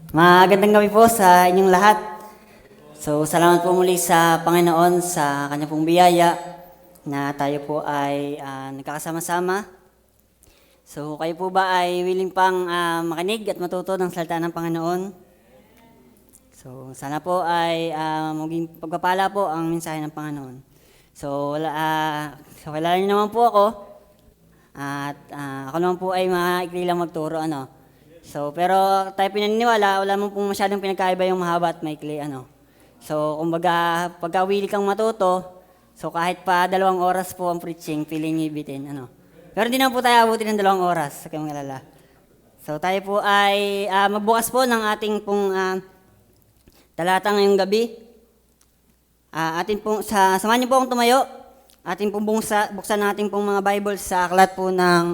Magandang gabi po sa inyong lahat. So, salamat po muli sa Panginoon sa kanya pong biyaya na tayo po ay nagkakasama-sama. So, kayo po ba ay willing pang makinig at matuto ng salita ng Panginoon? So, sana po ay maging pagpapala po ang mensahe ng Panginoon. So, kilala niyo naman po ako. At ako naman po ay maikli lang magturo, ano. So, pero tayo pinaniniwala, wala mo pong masyadong pinagkaiba yung mahaba at maikli, ano. So, kumbaga, pagka willing kang matuto, so kahit pa 2 oras po ang preaching, feeling niyo ibitin, ano. Pero hindi naman po tayo abutin ng 2 oras, sa kayong alala. So, tayo po ay magbukas po ng ating pong talata ngayong gabi. Samahan niyo po akong tumayo. Ating pong buksan natin pong mga Bible sa aklat po ng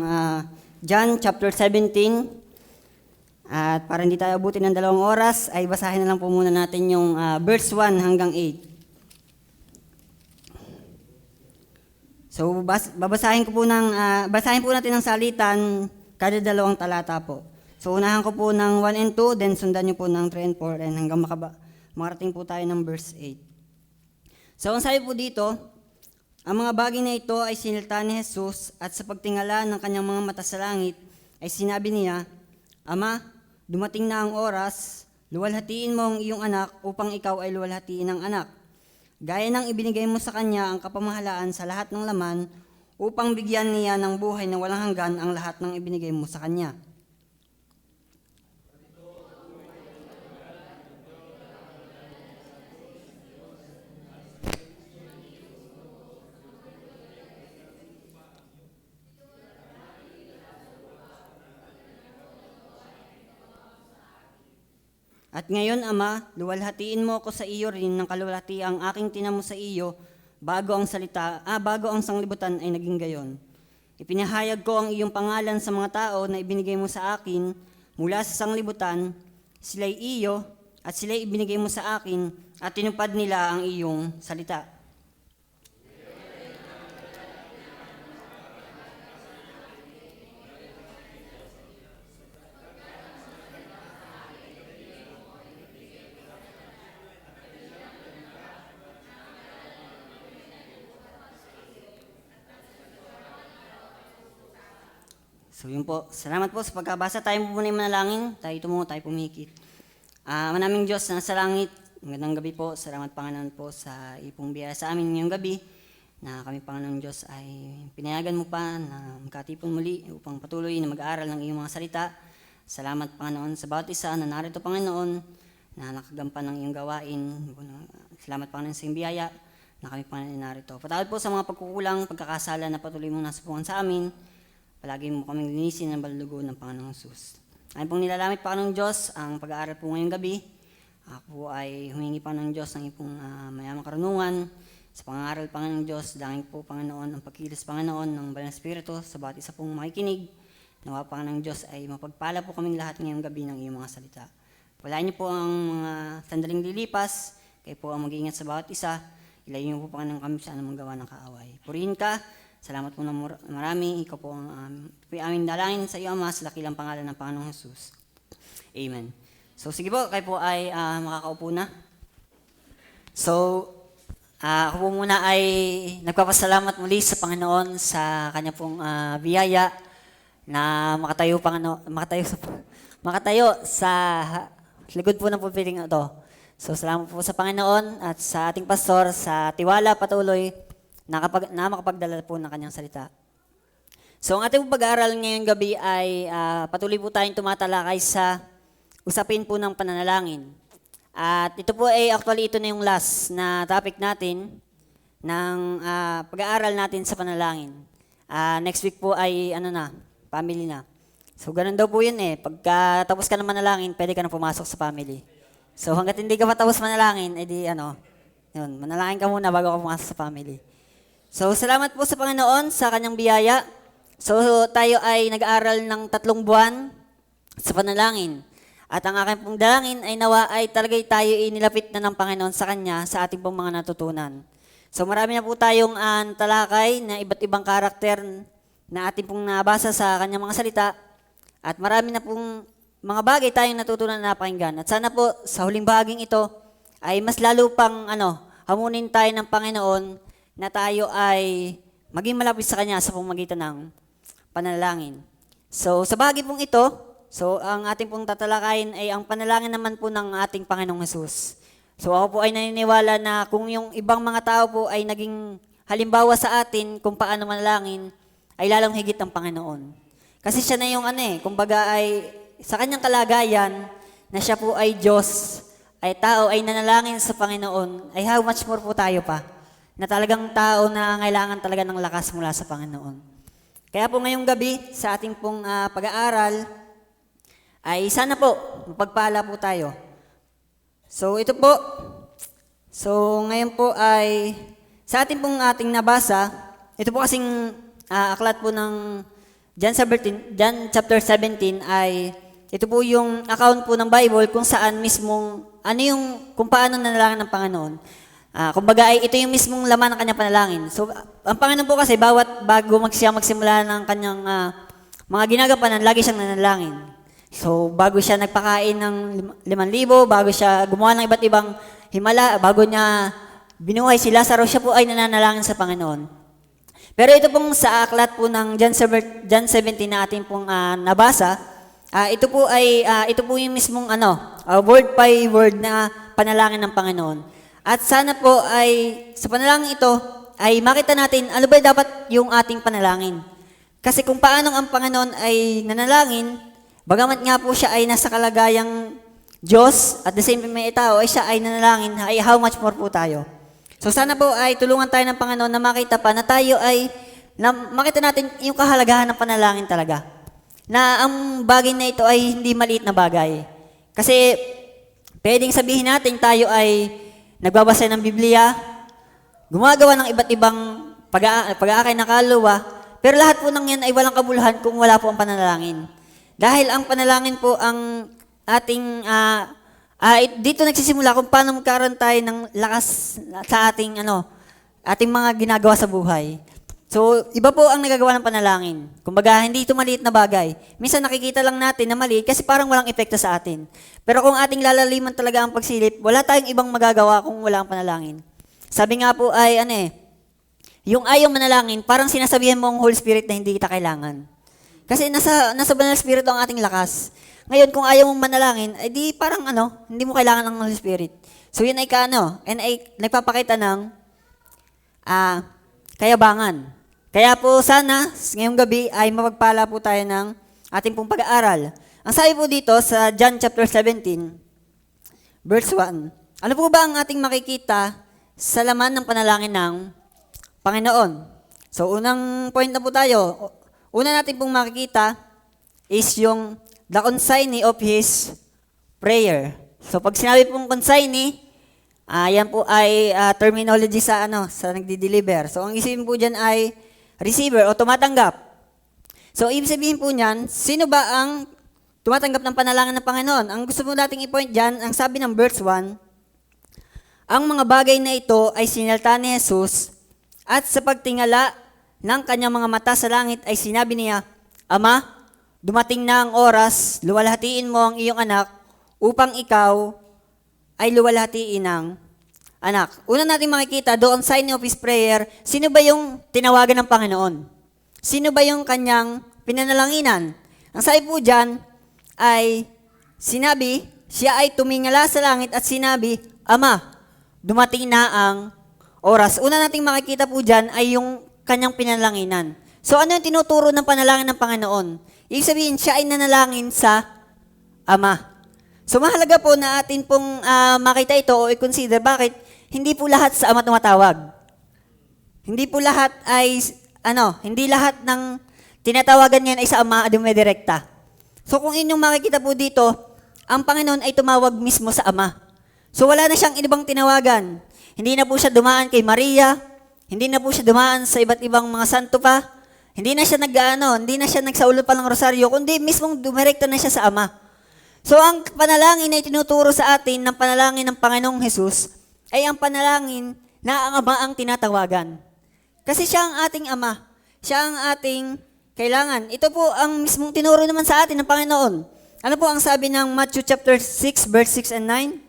John chapter 17. At para hindi tayo abutin ng 2 oras, ay basahin na lang po muna natin yung verse 1 hanggang 8. So, basahin po natin ang salitan kada 2 talata po. So, unahan ko po ng 1 and 2, then sundan nyo po ng 3 and 4, and hanggang makarating po tayo ng verse 8. So, ang sabi po dito, ang mga bagay na ito ay sinilta ni Jesus at sa pagtingala ng kanyang mga mata sa langit ay sinabi niya, Ama, dumating na ang oras, luwalhatiin mo ang iyong anak upang ikaw ay luwalhatiin ng anak. Gaya ng ibinigay mo sa kanya ang kapamahalaan sa lahat ng laman upang bigyan niya ng buhay na walang hanggan ang lahat ng ibinigay mo sa kanya. At ngayon, Ama, luwalhatiin mo ako sa iyo rin ng kaluwalhati ang aking tinamo sa iyo bago ang sanglibutan ay naging gayon. Ipinahayag ko ang iyong pangalan sa mga tao na ibinigay mo sa akin mula sa sanglibutan, sila'y iyo at sila'y ibinigay mo sa akin at tinupad nila ang iyong salita. So yun po, salamat po sa pagkabasa. Tayo po muna yung manalangin, tayo tumungo, tayo pumikit. Manaming Diyos na nasa langit, magandang gabi po. Salamat Panginoon po sa ipong biyaya sa amin ngayong gabi na kami Panginoon Diyos ay pinayagan mo pa na magkatipon muli upang patuloy na mag-aaral ng iyong mga salita. Salamat Panginoon sa bawat isa na narito Panginoon na nakagampan ng iyong gawain. Salamat Panginoon sa iyong biyaya na kami Panginoon narito. Patawad po sa mga pagkukulang, pagkakasala na patuloy mong nasubukan sa amin. Palagi mo kaming linisin ng balugo ng Panginoong Jesus. Ayon pong nilalamit Panginoong Diyos ang pag-aaral po ngayong gabi. Ako ay humingi Panginoong Diyos ng ipong mayamang karunungan sa pang-aaral Panginoong Diyos. Dangin po Panginoon ang pagkilos Panginoon ng Banal na Espiritu sa bawat isa pong makikinig. Nawa Panginoong Diyos ay mapagpala po kaming lahat ngayong gabi ng iyong mga salita. Palain niyo po ang mga sandaling lilipas. Kayo po ang mag-iingat sa bawat isa. Ilayo niyo po Panginoon kami sa anumang gawa ng kaaway. Purihin ka. Salamat po na marami. Ikaw po ang aming dalangin sa iyo, Ama, sa lakilang pangalan ng Panginoong Jesus. Amen. So, sige po, kayo po ay makakaupo na. So, ako po muna ay nagpapasalamat muli sa Panginoon sa kanya pong biyaya na makatayo sa likod po ng pulpiting ito. So, salamat po sa Panginoon at sa ating pastor sa tiwala patuloy na makapagdala po ng kanyang salita. So, ang ating pag-aaral ngayong gabi ay patuloy po tayong tumatalakay sa usapin po ng pananalangin. At ito po ay actually ito na yung last na topic natin ng pag-aaral natin sa panalangin. Next week po ay family na. So, ganun daw po yun eh. Pagka tapos ka ng manalangin, pwede ka na pumasok sa family. So, hanggat hindi ka pa tapos manalangin, edi yun, manalangin ka muna bago ka pumasok sa family. So, salamat po sa Panginoon sa kanyang biyaya. So, tayo ay nag-aaral ng 3 buwan sa panalangin. At ang aking pong dalangin ay nawa ay talaga tayo inilapit na ng Panginoon sa Kanya sa ating pong mga natutunan. So, marami na po tayong talakay na iba't ibang karakter na ating pong nabasa sa Kanyang mga salita. At marami na pong mga bagay tayong natutunan na napakinggan. At sana po sa huling bahaging ito ay mas lalo pang hamunin tayo ng Panginoon na tayo ay maging malapit sa Kanya sa pamamagitan ng panalangin. So sa bahagi pong ito, ang ating pong tatalakayin ay ang panalangin naman po ng ating Panginoong Hesus. So ako po ay naniniwala na kung yung ibang mga tao po ay naging halimbawa sa atin kung paano manalangin, ay lalong higit ang Panginoon. Kasi siya na yung kumbaga ay sa kanyang kalagayan na siya po ay Diyos, ay tao, ay nanalangin sa Panginoon, ay how much more po tayo pa, na talagang tao na kailangan talaga ng lakas mula sa Panginoon. Kaya po ngayong gabi, sa ating pong pag-aaral, ay sana po, mapagpala po tayo. So ito po, ngayon po ay, sa ating pong ating nabasa, ito po kasing aklat po ng John chapter 17 ay ito po yung account po ng Bible kung saan mismong kung paano nanalangin ng Panginoon. Kumbaga ay ito yung mismong laman ng kanyang panalangin. So ang Panginoon po kasi bago magsimula ng kanyang mga ginagampanan, lagi siyang nanalangin. So bago siya nagpakain ng 5,000, bago siya gumawa ng iba't ibang himala, bago niya binuhay si Lazarus, siya po ay nananalangin sa Panginoon. Pero ito pong sa aklat po ng John 17 na ating pong nabasa, ito po yung mismong word by word na panalangin ng Panginoon. At sana po ay sa panalangin ito ay makita natin ano ba dapat yung ating panalangin. Kasi kung paano ang Panginoon ay nanalangin, bagamat nga po siya ay nasa kalagayang Diyos at the same time may tao, ay siya ay nanalangin, ay how much more po tayo. So sana po ay tulungan tayo ng Panginoon na makita pa na tayo ay, makita natin yung kahalagahan ng panalangin talaga. Na ang bagay na ito ay hindi maliit na bagay. Kasi pwedeng sabihin natin tayo ay nagbabasa ng Biblia, gumagawa ng iba't ibang pag-aakay ng kaluluwa, pero lahat po ng yan ay walang kabuluhan kung wala po ang panalangin. Dahil ang panalangin po ang ating dito nagsisimula kung paano magkaroon tayo ng lakas sa ating mga ginagawa sa buhay. So, iba po ang nagagawa ng panalangin. Kumbaga, hindi ito maliit na bagay. Minsan nakikita lang natin na maliit kasi parang walang epekto sa atin. Pero kung ating lalaliman talaga ang pagsilip, wala tayong ibang magagawa kung wala ang panalangin. Sabi nga po ay, yung ayaw manalangin, parang sinasabihan mo ang Holy Spirit na hindi kita kailangan. Kasi nasa Banal Spirit ang ating lakas. Ngayon, kung ayaw mong manalangin, ay di parang hindi mo kailangan ng Holy Spirit. So yun ay nagpapakita ng kayabangan. Kaya po sana, ngayong gabi ay mapagpala po tayo ng ating pong pag-aaral. Ang sabi po dito sa John chapter 17, verse 1, ano po ba ang ating makikita sa laman ng panalangin ng Panginoon? So unang point na po tayo, una natin pong makikita is yung the consignee of His prayer. So pag sinabi pong consignee, yan po ay terminology sa nagdi-deliver. So ang isipin po dyan ay receiver o tumatanggap. So ibig sabihin po niyan, sino ba ang tumatanggap ng panalangin ng Panginoon? Ang gusto po nating i-point dyan, ang sabi ng verse 1, ang mga bagay na ito ay sinalta ni Jesus at sa pagtingala ng kanyang mga mata sa langit ay sinabi niya, Ama, dumating na ang oras, luwalhatiin mo ang iyong anak upang ikaw ay luwalhatiin ng anak. Una natin makikita doon sa sign of His prayer, sino ba yung tinawagan ng Panginoon? Sino ba yung kanyang pinanalanginan? Ang sabi po dyan ay sinabi, siya ay tumingala sa langit at sinabi, Ama, dumating na ang oras. Una nating makikita po dyan ay yung kanyang pinanalanginan. So ano yung tinuturo ng panalangin ng Panginoon? Ibig sabihin, siya ay nanalangin sa Ama. So mahalaga po na atin pong makita ito o i-consider bakit hindi po lahat sa Ama tumatawag. Hindi po lahat ay, hindi lahat ng tinatawagan niyan ay sa Ama dumidirekta. So kung inyong makikita po dito, ang Panginoon ay tumawag mismo sa Ama. So wala na siyang ibang tinawagan. Hindi na po siya dumaan kay Maria, hindi na po siya dumaan sa iba't ibang mga santo pa, hindi na siya hindi na siya nagsaulo pa ng rosaryo, kundi mismong dumirekta na siya sa Ama. So ang panalangin na itinuturo sa atin ng panalangin ng Panginoong Hesus ay ang panalangin na ang Ama ang tinatawagan. Kasi siya ang ating Ama. Siya ang ating kailangan. Ito po ang mismong tinuro naman sa atin ng Panginoon. Ano po ang sabi ng Matthew chapter 6, verse 6 and 9?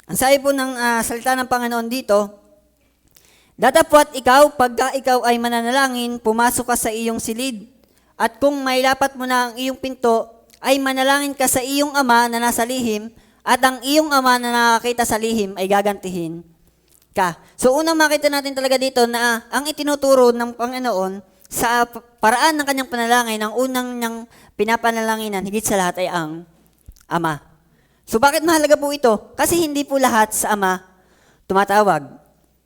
Ang sabi po ng salita ng Panginoon dito, datapwat ikaw, pagka ikaw ay mananalangin, pumasok ka sa iyong silid. At kung mailapat mo na ang iyong pinto, ay manalangin ka sa iyong ama na nasa lihim, at ang iyong ama na nakakita sa lihim ay gagantihin ka. So unang makita natin talaga dito na ang itinuturo ng Panginoon sa paraan ng kanyang panalangin, ang unang niyang pinapanalanginan, higit sa lahat ay ang ama. So bakit mahalaga po ito? Kasi hindi po lahat sa ama tumatawag.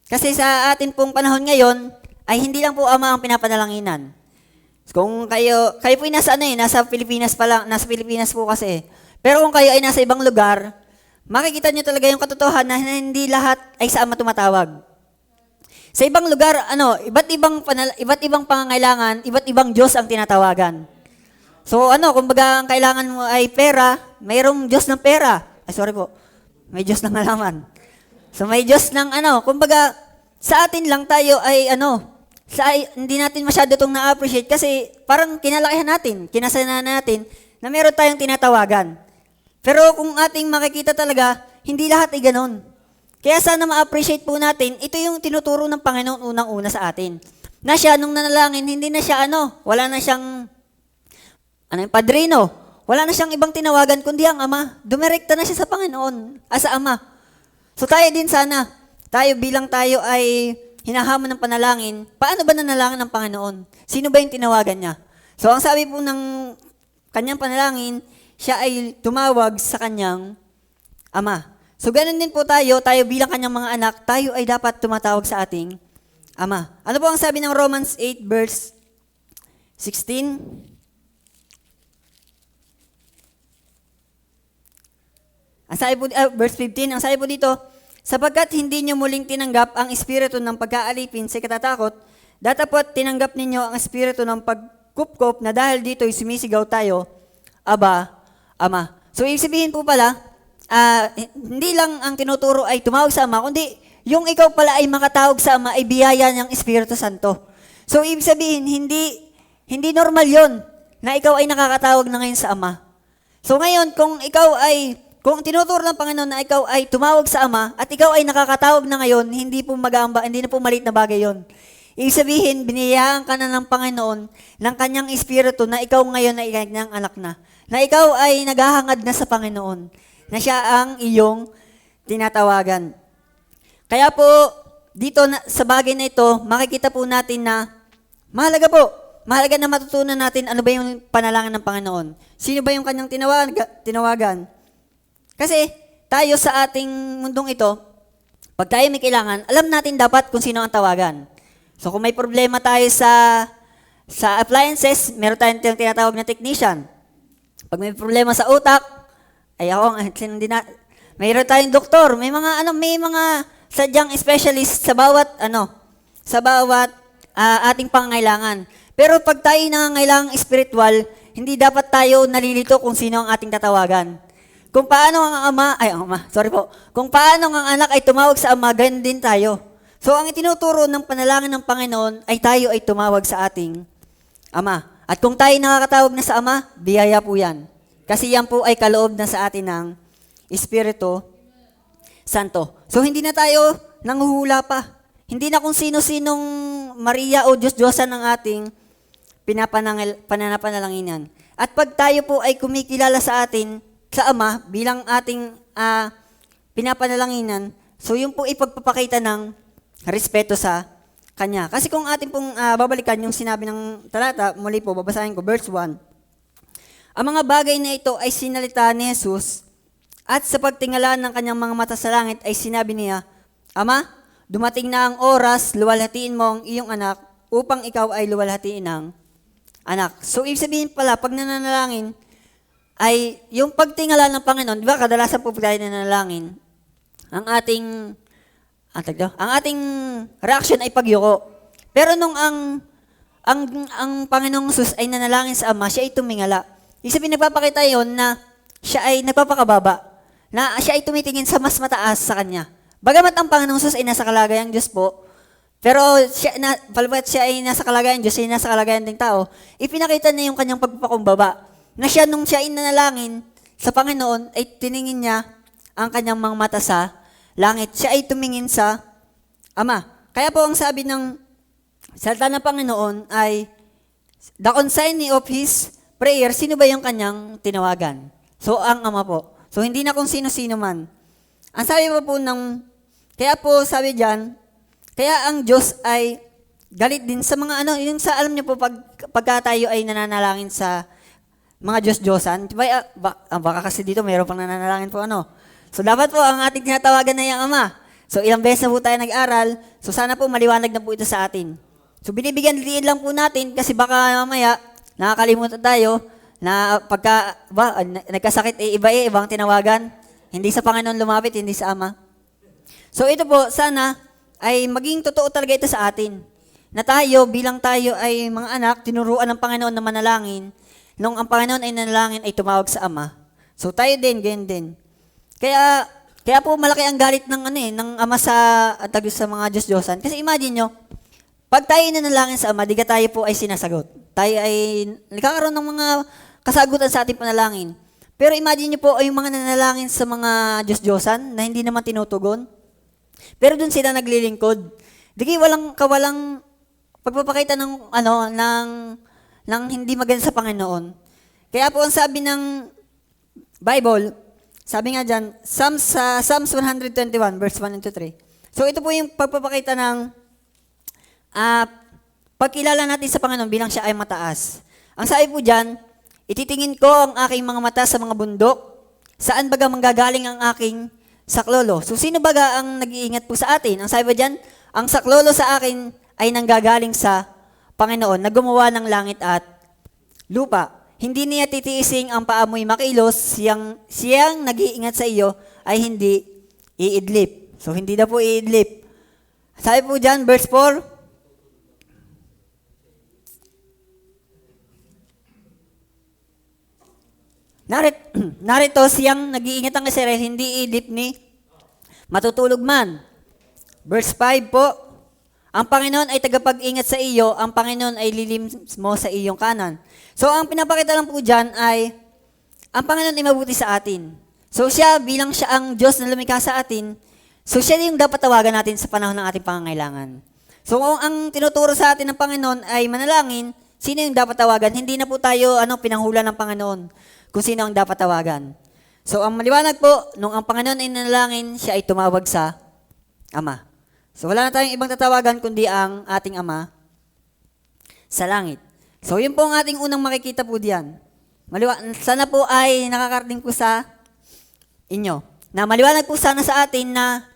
Kasi sa atin pong panahon ngayon, ay hindi lang po ama ang pinapanalanginan. Kung kayo po ay nasa Pilipinas pa lang, nasa Pilipinas po kasi. Pero kung kayo ay nasa ibang lugar, makikita niyo talaga yung katotohanan na hindi lahat ay sa ama tumatawag. Sa ibang lugar, iba't ibang pangangailangan, iba't ibang Diyos ang tinatawagan. So kumbaga ang kailangan mo ay pera, mayroong Diyos ng pera. May Diyos ng halaman. So may Diyos ng kumbaga sa atin lang tayo ay hindi natin masyado itong na-appreciate kasi parang kinalakihan natin, kinasanahan natin na meron tayong tinatawagan. Pero kung ating makikita talaga, hindi lahat ay ganon. Kaya sana ma-appreciate po natin, ito yung tinuturo ng Panginoon unang-una sa atin. Na siya, nung nanalangin, hindi na siya wala na siyang, padrino. Wala na siyang ibang tinawagan kundi ang Ama. Dumirekta na siya sa Panginoon, sa Ama. So tayo din sana, bilang tayo ay hinahamon ng panalangin, paano ba nanalangin ng Panginoon? Sino ba yung tinawagan niya? So ang sabi po ng kanyang panalangin, siya ay tumawag sa kanyang Ama. So ganun din po tayo bilang kanyang mga anak, tayo ay dapat tumatawag sa ating Ama. Ano po ang sabi ng Romans 8 verse 16? Ang sabi po, verse 15, ang sabi po dito, sapagkat hindi nyo muling tinanggap ang espiritu ng pagkaalipin sa katatakot, datapwat tinanggap ninyo ang espiritu ng pagkupkop na dahil dito'y sumisigaw tayo, Aba, Ama. So, ibig sabihin po pala, hindi lang ang tinuturo ay tumawag sa Ama, kundi yung ikaw pala ay makatawag sa Ama ay biyaya ng Espiritu Santo. So, ibig sabihin, hindi normal yon na ikaw ay nakakatawag na ngayon sa Ama. So, ngayon, kung tinuturo ng Panginoon na ikaw ay tumawag sa Ama at ikaw ay nakakatawag na ngayon, hindi na po maliit na bagay yon. Ibig sabihin, biniyayaan ka na ng Panginoon ng kanyang Espiritu na ikaw ngayon ay kanyang anak na. Na ikaw ay naghahangad na sa Panginoon. Na siya ang iyong tinatawagan. Kaya po, dito sa bagay na ito, makikita po natin na mahalaga na matutunan natin ano ba yung panalangin ng Panginoon. Sino ba yung kanyang tinawagan? Kasi tayo sa ating mundong ito, pag tayo may kailangan, alam natin dapat kung sino ang tawagan. So kung may problema tayo sa appliances, meron tayong tinatawag na technician. Pag may problema sa utak, mayroon tayong doktor, may mga sadyang specialist sa bawat ating pangangailangan. Pero pag tayo nangangailangang spiritual, hindi dapat tayo nalilito kung sino ang ating tatawagan. Kung paano kung paano ang anak ay tumawag sa Ama, ganun din tayo. So, ang itinuturo ng panalangin ng Panginoon ay tayo ay tumawag sa ating Ama. At kung tayo nakakatawag na sa Ama, biyaya po yan. Kasi yan po ay kaloob na sa atin ng Espiritu Santo. So, hindi na tayo nanghuhula pa. Hindi na kung sino-sinong Maria o Diyos-Diyosan ng ating pananalanginan. At pag tayo po ay kumikilala sa atin, sa Ama, bilang ating pinapanalanginan, so yun po ipagpapakita ng respeto sa Kanya. Kasi kung atin pong babalikan yung sinabi ng talata, muli po, babasahin ko, verse 1. Ang mga bagay na ito ay sinalita ni Jesus at sa pagtingala ng kanyang mga mata sa langit ay sinabi niya, Ama, dumating na ang oras, luwalhatiin mo ang iyong anak upang ikaw ay luwalhatiin ng anak. So, ibig sabihin pala, pag nananalangin, ay yung pagtingala ng Panginoon, di ba, kadalasan po tayo nanalangin, ang ating reaction ay pagyuko. Pero nung ang Panginoong Jesus ay nanalangin sa Ama, siya ay tumingala. Ibig sabihin, nagpapakita yon na siya ay nagpapakababa, na siya ay tumitingin sa mas mataas sa Kanya. Bagamat ang Panginoong Jesus ay nasa kalagayang Diyos po, Pero palibhat siya ay nasa kalagayan Diyos, ay nasa kalagayan ding tao, ipinakita niya yung kanyang pagpapakumbaba. Na siya, nung siya ay nanalangin sa Panginoon, ay tiningin niya ang kanyang mga mata sa langit. Siya ay tumingin sa Ama. Kaya po ang sabi ng salita ng Panginoon ay, the consignee of His prayer, sino ba yung kanyang tinawagan? So, ang Ama po. So, hindi na kung sino-sino man. Ang sabi po kaya po sabi diyan, kaya ang Diyos ay galit din sa mga yung sa alam niyo po pagka tayo ay nananalangin sa mga Diyos-Diyosan, diba, baka kasi dito mayroon pang nananalangin po So dapat po ang ating tinatawagan na yung Ama. So ilang beses na po tayo nag-aral, so sana po maliwanag na po ito sa atin. So binibigyan liin lang po natin kasi baka mamaya nakakalimutan tayo na pagka nagkasakit ibang tinawagan, hindi sa Panginoon lumapit, hindi sa Ama. So ito po, sana ay maging totoo talaga ito sa atin. Na tayo, bilang tayo ay mga anak, tinuruan ng Panginoon na manalangin. Nung ang Panginoon ay nanalangin, ay tumawag sa Ama. So tayo din, ganyan din. Kaya po malaki ang galit ng Ama sa mga Diyos-Diyosan. Kasi imagine nyo, pag tayo nanalangin sa Ama, di ka tayo po ay sinasagot. Tayo ay nagkakaroon ng mga kasagutan sa ating panalangin. Pero imagine nyo po ay yung mga nanalangin sa mga Diyos-Diyosan na hindi naman tinutugon. Pero doon sila naglilingkod. Di walang pagpapakita ng hindi maganda sa Panginoon. Kaya po ang sabi ng Bible, sabi nga dyan, Psalms 121, verse 1 and 3. So ito po yung pagpapakita ng pagkilala natin sa Panginoon bilang siya ay mataas. Ang sabi po dyan, ititingin ko ang aking mga mata sa mga bundok, saan baga manggagaling ang aking saklolo. So, sino baga ang nag-iingat po sa atin? Ang sabi ba dyan, ang saklolo sa akin ay nanggagaling sa Panginoon na gumawa ng langit at lupa. Hindi niya titiising ang paa mo'y makilos, siyang nag-iingat sa iyo ay hindi iidlip. So, hindi na po iidlip. Sabi po dyan, verse 4, narito siyang nag-iingat ang Israel, hindi idip ni matutulog man. Verse 5 po, ang Panginoon ay tagapag-ingat sa iyo, ang Panginoon ay lilim mo sa iyong kanan. So ang pinapakita lang po dyan ay, ang Panginoon ay mabuti sa atin. So siya, bilang siya ang Diyos na lumikha sa atin, so siya yung dapat tawagan natin sa panahon ng ating pangangailangan. So kung ang tinuturo sa atin ng Panginoon ay manalangin, sino yung dapat tawagan? Hindi na po tayo pinanghula ng Panginoon kung sino ang dapat tawagan. So, ang maliwanag po, nung ang Panginoon ay nanalangin, siya ay tumawag sa Ama. So, wala na tayong ibang tatawagan kundi ang ating Ama sa langit. So, yun po ang ating unang makikita po diyan. Sana po ay nakakarating po sa inyo. Na maliwanag po sana sa atin na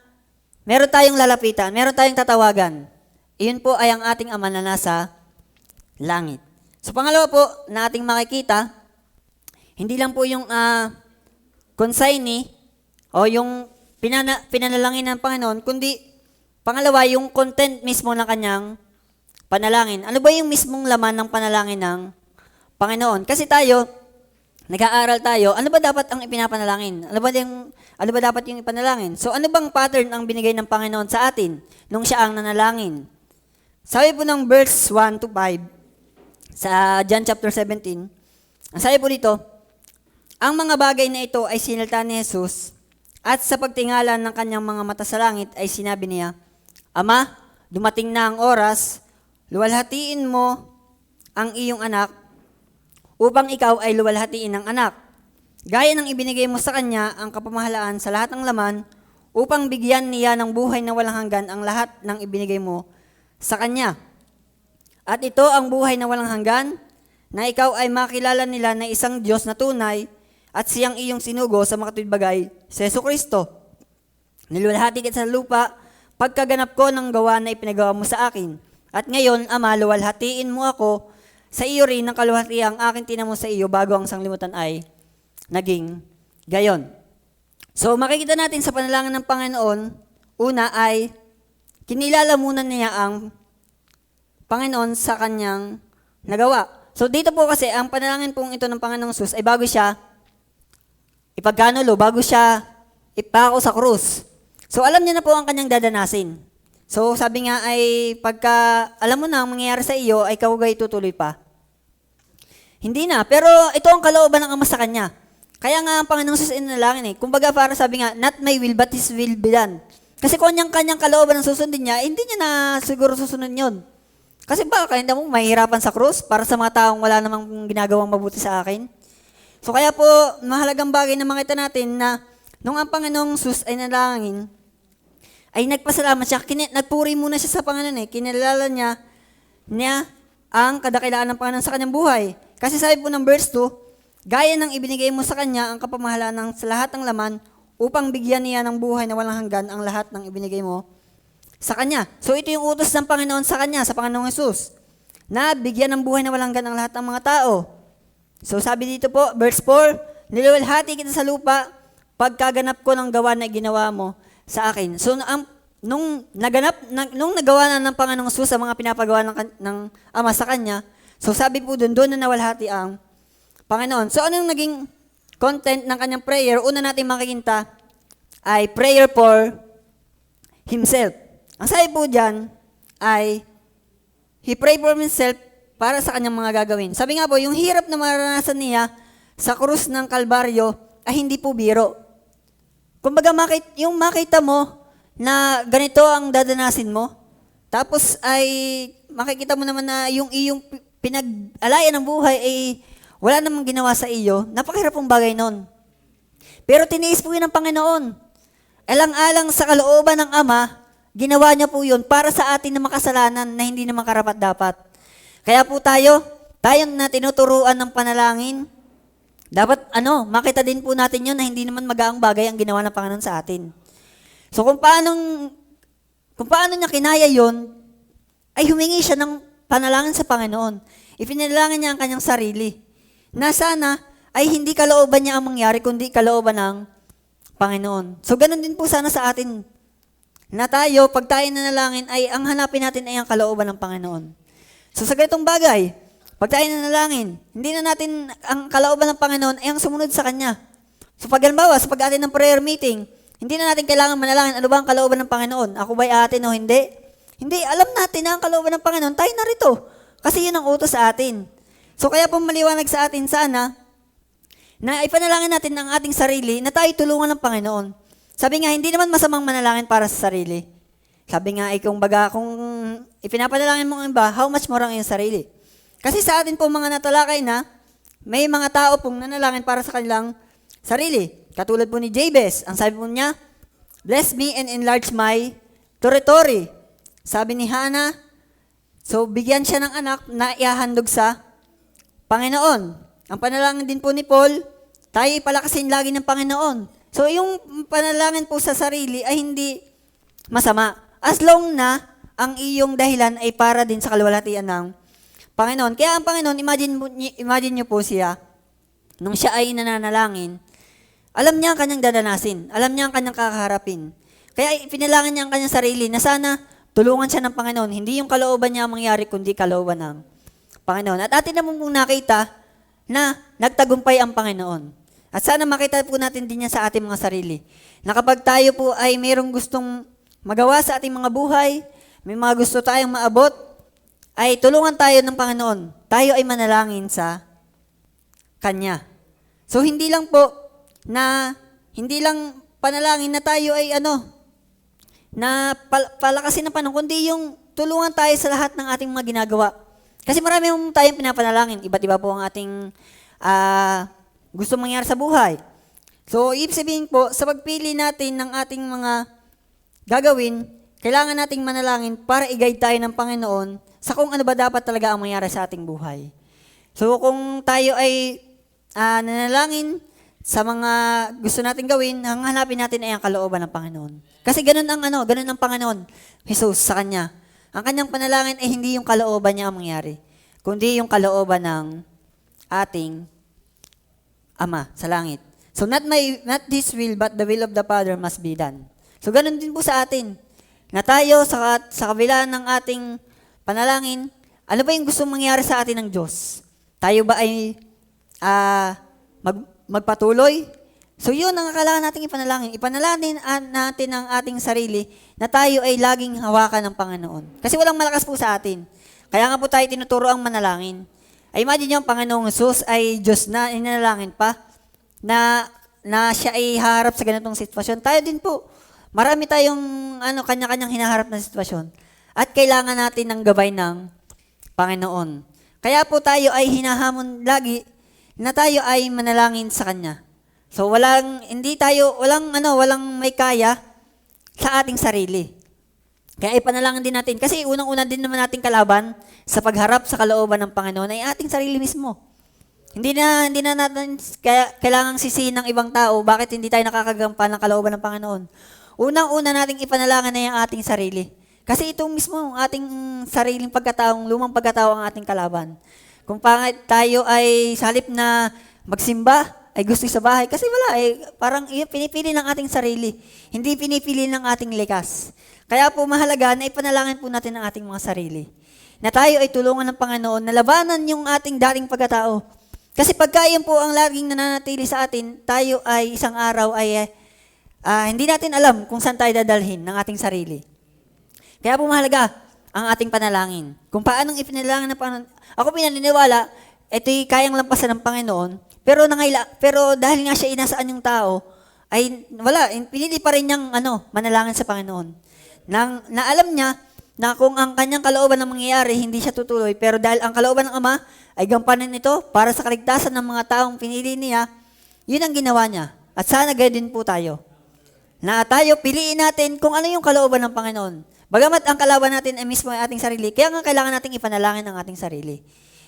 meron tayong lalapitan, meron tayong tatawagan. Iyon po ay ang ating Ama na nasa langit. So, pangalawa po na ating makikita, hindi lang po yung consignee o yung pinanalangin ng Panginoon, kundi pangalawa, yung content mismo ng kanyang panalangin. Ano ba yung mismong laman ng panalangin ng Panginoon? Kasi tayo, nag-aaral tayo, ano ba dapat ang ipinapanalangin? Ano ba dapat yung ipanalangin? So ano bang pattern ang binigay ng Panginoon sa atin nung siya ang nanalangin? Sabi po ng verse 1 to 5 sa John chapter 17, ang sabi po dito, ang mga bagay na ito ay sinalita ni Jesus at sa pagtingala ng kanyang mga mata sa langit ay sinabi niya, Ama, dumating na ang oras, luwalhatiin mo ang iyong anak upang ikaw ay luwalhatiin ng anak. Gaya ng ibinigay mo sa kanya ang kapamahalaan sa lahat ng laman upang bigyan niya ng buhay na walang hanggan ang lahat ng ibinigay mo sa kanya. At ito ang buhay na walang hanggan, na ikaw ay makilala nila na isang Diyos na tunay at siyang iyong sinugo sa makatuwid bagay, si Jesucristo. Niluwalhati kita sa lupa, pagkaganap ko ng gawa na ipinagawa mo sa akin. At ngayon, Ama, luwalhatiin mo ako sa iyo rin ng kaluwalhati ang aking tinamo sa iyo bago ang sanglibutan ay naging gayon. So makikita natin sa panalangin ng Panginoon, una ay kinilala muna niya ang Panginoon sa kanyang nagawa. So dito po kasi, ang panalangin pong ito ng Panginoong Jesus ay bago siya ipagkanulo, bago siya ipako sa krus. So alam niya na po ang kanyang dadanasin. So sabi nga ay pagka alam mo na ang mangyayari sa iyo ay ikaw ay tutuloy pa. Hindi na, pero ito ang kalooban ng Ama sa kanya. Kaya nga ang Panginoong Jesus inalangin eh. Kumbaga para sabi nga, not my will but His will be done. Kasi kung kanyang kalooban ang susundin niya, hindi niya na siguro susunod yun. Kasi baka hindi mo mahihirapan sa krus para sa mga taong wala namang ginagawang mabuti sa akin. So kaya po, mahalagang bagay na makita natin na nung ang Panginoong Jesus ay nalangin, ay nagpasalamat siya, nagpuri muna siya sa Panginoon eh, kinilala niya ang kadakilaan ng Panginoon sa kanyang buhay. Kasi sabi po ng verse 2, gaya ng ibinigay mo sa kanya ang kapamahalaan ng sa lahat ng laman upang bigyan niya ng buhay na walang hanggan ang lahat ng ibinigay mo sa kanya. So ito yung utos ng Panginoon sa kanya, sa Panginoong Jesus, na bigyan ng buhay na walang hanggan ang lahat ng mga tao. So sabi dito po, verse 4, niliwalhati kita sa lupa pagkaganap ko ng gawa na ginawa mo sa akin. So nung nagawa na ng Panginoong Jesus sa mga pinapagawa ng Ama sa kanya, so sabi po doon na nawalhati ang Panginoon. So anong naging content ng kanyang prayer? Una natin makikita ay prayer for himself. Ang sabi po dyan ay he prayed for himself para sa kanyang mga gagawin. Sabi nga po, yung hirap na maranasan niya sa krus ng Kalbaryo ay hindi po biro. Kumbaga yung makita mo na ganito ang dadanasin mo, tapos ay makikita mo naman na yung iyong pinag-alaya ng buhay ay wala namang ginawa sa iyo, napakahirap pong bagay nun. Pero tiniis po yun ng Panginoon. Alang-alang sa kalooban ng Ama, ginawa niya po yun para sa atin na makasalanan na hindi naman karapat-dapat. Kaya po tayo na tinuturuan ng panalangin, dapat makita din po natin yun na hindi naman magaang bagay ang ginawa ng Panginoon sa atin. So kung paano niya kinaya yun, ay humingi siya ng panalangin sa Panginoon. Ipinalangin niya ang kanyang sarili na sana ay hindi kalooban niya ang mangyari, kundi kalooban ng Panginoon. So ganun din po sana sa atin na tayo, pag tayo nanalangin, ay ang hanapin natin ay ang kalooban ng Panginoon. So sa ganitong bagay, pag tayo nanalangin, hindi na natin ang kalooban ng Panginoon ay ang sumunod sa Kanya. So pag halimbawa, sa pag-atin ng prayer meeting, hindi na natin kailangan manalangin, ano ba ang kalooban ng Panginoon? Ako ba'y atin o hindi? Hindi, alam natin na ang kalooban ng Panginoon, tayo narito. Kasi yun ang utos sa atin. So kaya po maliwanag sa atin sana, na ipanalangin natin ang ating sarili na tayo tulungan ng Panginoon. Sabi nga, hindi naman masamang manalangin para sa sarili. Sabi nga, kung ipinapanalangin mo ang iba, how much more ang iyong sarili? Kasi sa atin po mga natalakay na, may mga tao pong nanalangin para sa kanilang sarili. Katulad po ni Jabez, ang sabi po niya, bless me and enlarge my territory. Sabi ni Hannah, so bigyan siya ng anak na ihahandog sa Panginoon. Ang panalangin din po ni Paul, tayo ipalakasin lagi ng Panginoon. So yung panalangin po sa sarili ay hindi masama. As long na ang iyong dahilan ay para din sa kaluwalhatian ng Panginoon. Kaya ang Panginoon, imagine niyo po siya, nung siya ay nananalangin, alam niya ang kanyang dadanasin. Alam niya ang kanyang kakaharapin. Kaya pinalangin niya ang kanyang sarili na sana tulungan siya ng Panginoon. Hindi yung kalooban niya ang mangyari, kundi kalooban ng Panginoon. At atin naman pong nakita na nagtagumpay ang Panginoon. At sana makita po natin din yan sa ating mga sarili. Na kapag tayo po ay mayroong gustong magawa sa ating mga buhay, may mga gusto tayong maabot, ay tulungan tayo ng Panginoon. Tayo ay manalangin sa Kanya. So hindi lang panalangin na tayo ay na palakasin ng Panginoon, kundi yung tulungan tayo sa lahat ng ating mga ginagawa. Kasi marami tayong pinapanalangin. Iba't iba po ang ating gusto mangyari sa buhay. So, ibig sabihin po, sa pagpili natin ng ating mga gagawin, kailangan nating manalangin para i-guide tayo ng Panginoon sa kung ano ba dapat talaga ang mangyari sa ating buhay. So, kung tayo ay nanalangin sa mga gusto nating gawin, ang hanapin natin ay ang kalooban ng Panginoon. Kasi ganun ang Panginoon, Jesus sa Kanya. Ang Kanyang panalangin ay hindi yung kalooban niya ang mangyari, kundi yung kalooban ng ating Ama sa langit. So not this will, but the will of the Father must be done. So ganun din po sa atin, na tayo sa kabila ng ating panalangin, ano ba yung gusto mangyari sa atin ng Diyos? Tayo ba ay magpatuloy So yun ang kailangan nating ipanalangin. Ipanalangin natin ang ating sarili na tayo ay laging hawakan ng Panginoon. Kasi walang malakas po sa atin. Kaya nga po tayo tinuturo ang manalangin. Ay imagine nyo, ang Panginoong Jesus ay Diyos na inanalangin pa na siya ay harap sa ganitong sitwasyon. Tayo din po. Marami tayong kanya-kanyang hinaharap na sitwasyon. At kailangan natin ng gabay ng Panginoon. Kaya po tayo ay hinahamon lagi na tayo ay manalangin sa Kanya. So walang may kaya sa ating sarili. Kaya ipanalangin din natin. Kasi unang-una din naman nating kalaban sa pagharap sa kalooban ng Panginoon ay ating sarili mismo. Hindi na natin kailangang sisihin ng ibang tao bakit hindi tayo nakakagampan ng kalooban ng Panginoon. Unang-una nating ipanalangin na yung ating sarili. Kasi ito mismo ang ating sariling pagkataong, lumang pagkatao ang ating kalaban. Kung bakit tayo ay sa halip na magsimba, ay gusto sa bahay. Kasi wala, parang pinipili ng ating sarili. Hindi pinipili ng ating likas. Kaya po mahalaga na ipanalangin po natin ang ating mga sarili. Na tayo ay tulungan ng Panginoon na labanan yung ating dating pagkatao. Kasi pagka yan po ang laging nananatili sa atin, tayo ay isang araw ay hindi natin alam kung saan tayo dadalhin ng ating sarili. Kaya po mahalaga ang ating panalangin. Kung paanong ipinalangin ng Panginoon. Ako pinaniniwala, ito'y kayang lampasan ng Panginoon. Pero dahil nga siya inasaan yung tao, ay wala, pinili pa rin niyang manalangin sa Panginoon. Na alam niya na kung ang kanyang kalooban na mangyayari, hindi siya tutuloy. Pero dahil ang kalooban ng Ama ay gampanin ito para sa kaligtasan ng mga taong pinili niya, yun ang ginawa niya. At sana gaya din po tayo. Na tayo, piliin natin kung ano yung kalooban ng Panginoon. Bagamat ang kalaban natin ay mismo ang ating sarili, kaya nga kailangan nating ipanalangin ang ating sarili.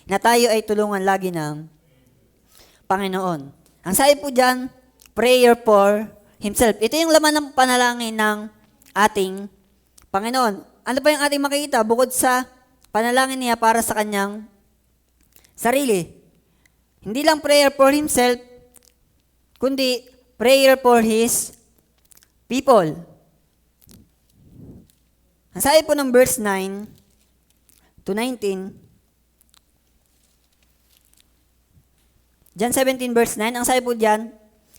Na tayo ay tulungan lagi ng Panginoon. Ang sabi po dyan, prayer for Himself. Ito yung laman ng panalangin ng ating Panginoon. Ano pa yung ating makikita bukod sa panalangin niya para sa kanyang sarili? Hindi lang prayer for Himself, kundi prayer for His people. Ang sabi po ng verse 9 to 19, John 17 verse 9, ang sabi po diyan,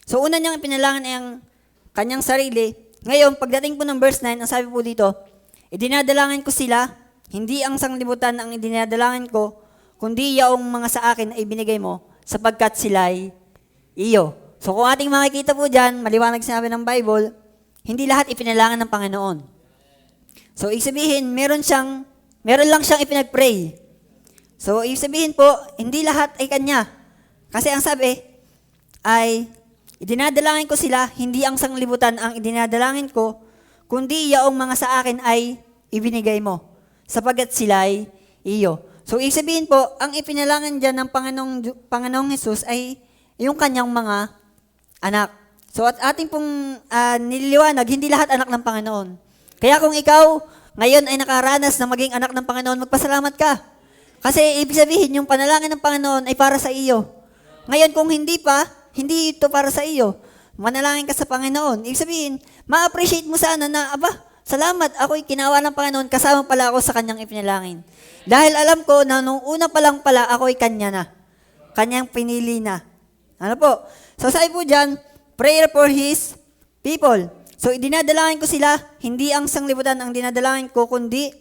so una niyang ipinalangin ay ang kanyang sarili. Ngayon, pagdating po ng verse 9, ang sabi po dito, idinadalangin ko sila, hindi ang sanglibutan ang idinadalangin ko, kundi yaong mga sa akin ay binigay mo, sapagkat sila'y iyo. So kung ating makikita po diyan, maliwanag sinabi ng Bible, hindi lahat ipinalangin ng Panginoon. So ibig sabihin, meron lang siyang ipinag-pray. So ibig sabihin po, hindi lahat ay kanya. Kasi ang sabi ay, idinadalangin ko sila, hindi ang sanglibutan ang idinadalangin ko, kundi yaong mga sa akin ay ibinigay mo, sapagkat sila'y iyo. So, ibig sabihin po, ang ipinalangin dyan ng Panginoong Jesus ay yung kanyang mga anak. So, at ating pong nililiwanag, hindi lahat anak ng Panginoon. Kaya kung ikaw ngayon ay nakaranas na maging anak ng Panginoon, magpasalamat ka. Kasi ibig sabihin, yung panalangin ng Panginoon ay para sa iyo. Ngayon, kung hindi ito para sa iyo. Manalangin ka sa Panginoon. Ibig sabihin, ma-appreciate mo sana na, salamat, ako'y kinawa ng Panginoon, kasama pala ako sa kanyang ipinalangin. Dahil alam ko na nung una pa lang pala, ako'y kanya na. Kanyang pinili na. Ano po? So, sabi po dyan, prayer for His people. So, dinadalangin ko sila, hindi ang sanglibutan ang dinadalangin ko, kundi,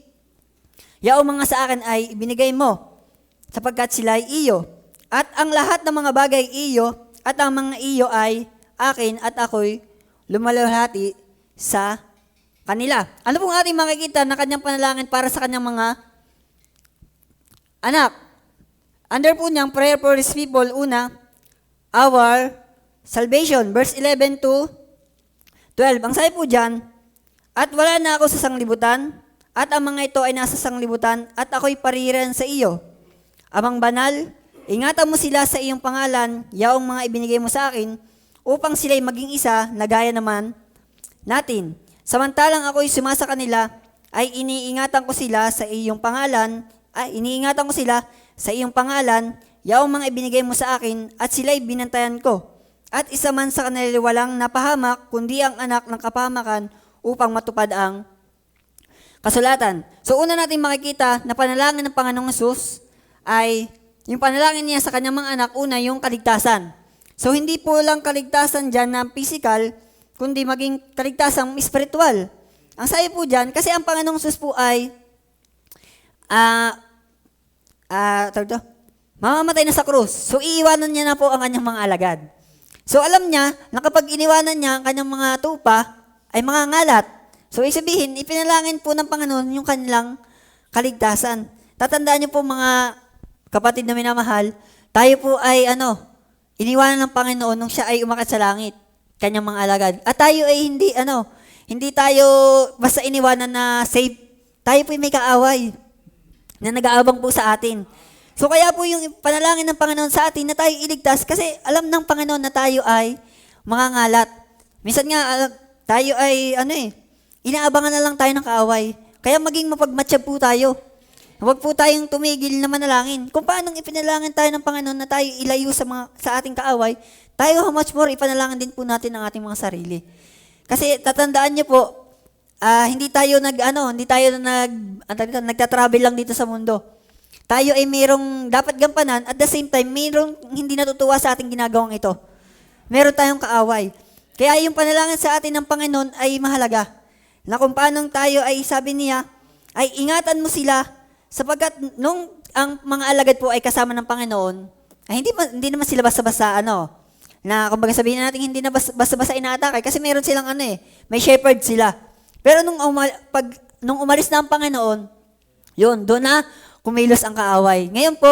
yaong mga sa akin ay ibinigay mo, sapagkat sila ay iyo. At ang lahat ng mga bagay iyo, at ang mga iyo ay akin at ako'y lumalahati sa kanila. Ano pong ating makikita na kanyang panalangin para sa kanyang mga anak? Under po niyang prayer for His people, una, our salvation. Verse 11 to 12. Ang sabi po dyan, at wala na ako sa sanglibutan, at ang mga ito ay nasa sanglibutan, at ako'y pariran sa iyo. Amang banal, ingatan mo sila sa iyong pangalan, yaong mga ibinigay mo sa akin, upang sila'y maging isa na gaya naman natin. Samantalang ako'y sumasa kanila, ay iniingatan ko sila sa iyong pangalan, yaong mga ibinigay mo sa akin, at sila'y binantayan ko. At isa man sa kanila walang napahamak, kundi ang anak ng kapahamakan, upang matupad ang kasulatan. So una natin makikita na panalangin ng Panginoong Hesus ay yung panalangin niya sa kanyang mga anak, una yung kaligtasan. So hindi po lang kaligtasan dyan na physical, kundi maging kaligtasang spiritual. Ang sabi po dyan, kasi ang Panginoong Jesus po ay, tawag to, mamamatay na sa krus. So iiwanan niya na po ang kanyang mga alagad. So alam niya na kapag iniwanan niya ang kanyang mga tupa, ay mga ngalat. So ibig sabihin, ipinalangin po ng Panginoon yung kanilang kaligtasan. Tatandaan niyo po mga kapatid na minamahal, tayo po ay iniwanan ng Panginoon nung siya ay umakyat sa langit, kanyang mga alagad. At tayo ay hindi tayo basta iniwanan na safe. Tayo po ay may kaaway na nag-aabang po sa atin. So kaya po yung panalangin ng Panginoon sa atin na tayo iligtas kasi alam ng Panginoon na tayo ay mga ngalat. Minsan nga tayo ay inaabangan na lang tayo ng kaaway. Kaya maging mapagmatsyag po tayo. Huwag po tayong tumigil na manalangin. Kung paano ipinalangin tayo ng Panginoon na tayo ilayo sa ating kaaway, tayo how much more ipanalangin din po natin ang ating mga sarili. Kasi tatandaan niyo po, hindi tayo nagta-travel lang dito sa mundo. Tayo ay mayroong dapat gampanan at the same time, mayroong hindi natutuwa sa ating ginagawang ito. Meron tayong kaaway. Kaya yung panalangin sa atin ng Panginoon ay mahalaga. Na kung paano tayo ay sabi niya, ay ingatan mo sila sapagkat nung ang mga alagad po ay kasama ng Panginoon, ay hindi naman sila basta-basta na kumbaga sabihin natin hindi na basta-basta inaatake kasi meron silang may shepherd sila. Pero nung umalis na ang Panginoon, yun, doon na kumilos ang kaaway. Ngayon po,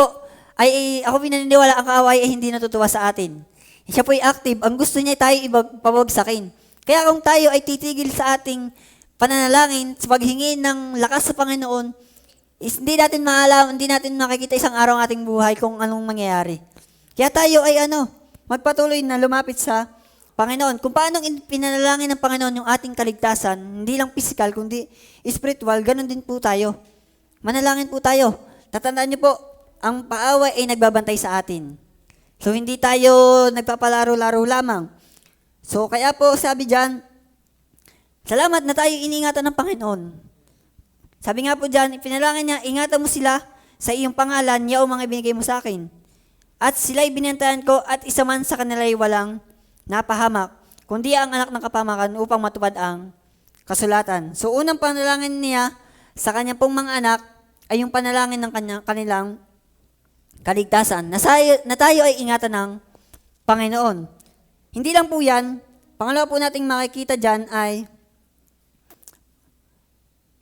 ay ako pinaniniwala ang kaaway ay hindi natutuwa sa atin. Siya po ay active. Ang gusto niya tayo pabagsakin. Kaya kung tayo ay titigil sa ating pananalangin, sa paghingi ng lakas sa Panginoon, hindi natin makikita isang araw ang ating buhay kung anong mangyayari. Kaya tayo ay magpatuloy na lumapit sa Panginoon. Kung paano pinanalangin ng Panginoon yung ating kaligtasan, hindi lang physical, kundi spiritual, ganun din po tayo. Manalangin po tayo. Tatandaan niyo po, ang paaway ay nagbabantay sa atin. So, hindi tayo nagpapalaro-laro lamang. So, kaya po sabi dyan, salamat na tayo iningatan ng Panginoon. Sabi nga po dyan, ipinalangin niya, ingatan mo sila sa iyong pangalan, yaong mga ibinigay mo sa akin. At sila'y binantayan ko at isa man sa kanila'y walang napahamak, kundi ang anak ng kapamakan upang matupad ang kasulatan. So, unang panalangin niya sa kanyang pong mga anak ay yung panalangin ng kanilang kaligtasan, na tayo ay ingatan ng Panginoon. Hindi lang po yan, pangalawa po nating makikita dyan ay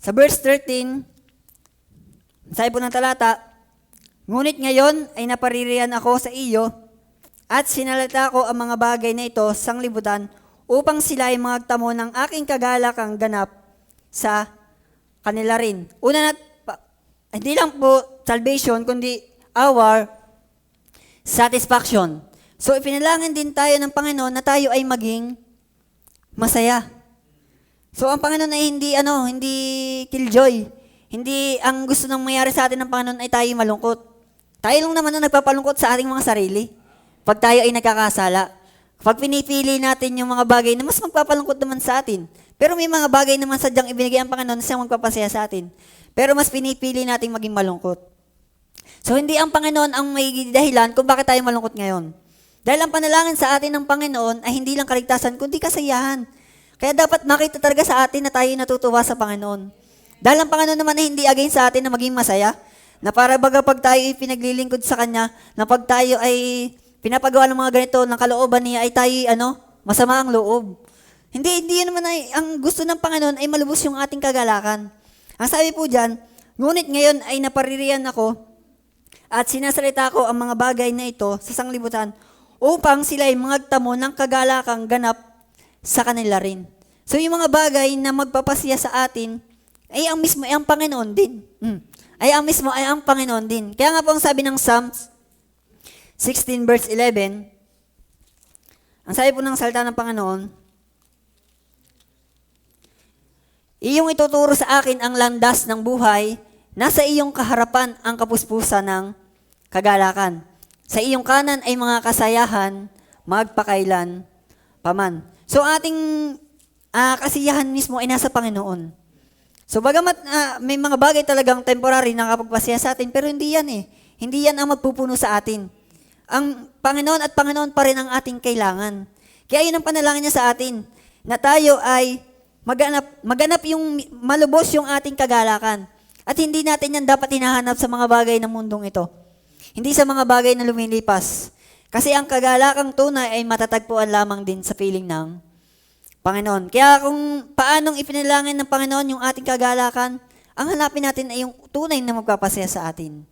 sa verse 13, sabi po ng talata, ngunit ngayon ay napaririyan ako sa iyo at sinalita ko ang mga bagay na ito sa sanglibutan upang sila ay magtamo ng aking kagalakang ganap sa kanila rin. Una hindi lang po salvation, kundi our satisfaction. So, ipinalangin din tayo ng Panginoon na tayo ay maging masaya. So, ang Panginoon ay hindi killjoy. Hindi ang gusto nang mayari sa atin ng Panginoon ay tayo malungkot. Tayo lang naman ang nagpapalungkot sa ating mga sarili. Pag tayo ay nagkakasala. Pag pinipili natin yung mga bagay na mas magpapalungkot naman sa atin. Pero may mga bagay naman sadyang ibinigay ang Panginoon na siyang magpapasaya sa atin. Pero mas pinipili nating maging malungkot. So, hindi ang Panginoon ang may dahilan kung bakit tayo malungkot ngayon. Dahil ang panalangin sa atin ng Panginoon ay hindi lang kaligtasan, kundi kasiyahan. Kaya dapat makita talaga sa atin na tayo natutuwa sa Panginoon. Dahil ang Panginoon naman ay hindi against sa atin na maging masaya, na para baga pag tayo ay pinaglilingkod sa Kanya, na pag tayo ay pinapagawa ng mga ganito, ng kalooban niya, ay tayo, masama ang loob. Hindi yun naman ang gusto ng Panginoon ay malubos yung ating kagalakan. Ang sabi po dyan, ngunit ngayon ay napaririyan ako at sinasalita ko ang mga bagay na ito sa sanglibutan upang sila ay magtamo ng kagalakang ganap sa kanila rin. So yung mga bagay na magpapasya sa atin ay ang mismo ay ang Panginoon din. Ay ang Panginoon din. Kaya nga po ang sabi ng Psalms 16 verse 11, ang sabi po ng salita ng Panginoon, iyong ituturo sa akin ang landas ng buhay, nasa iyong kaharapan ang kapuspusan ng kagalakan. Sa iyong kanan ay mga kasayahan, magpakailan paman. So ating kasiyahan mismo ay nasa Panginoon. So bagamat may mga bagay talagang temporary na kapagpasaya sa atin, pero hindi yan Hindi yan ang magpupuno sa atin. ang Panginoon at Panginoon pa rin ang ating kailangan. Kaya yun ang panalangin niya sa atin, na tayo ay maganap yung malubos yung ating kagalakan. At hindi natin yan dapat hinahanap sa mga bagay ng mundong ito. Hindi sa mga bagay na lumilipas. Kasi ang kagalakang tunay ay matatagpuan lamang din sa piling ng Panginoon. Kaya kung paanong ipinalangin ng Panginoon yung ating kagalakan, ang hanapin natin ay yung tunay na magpapasaya sa atin.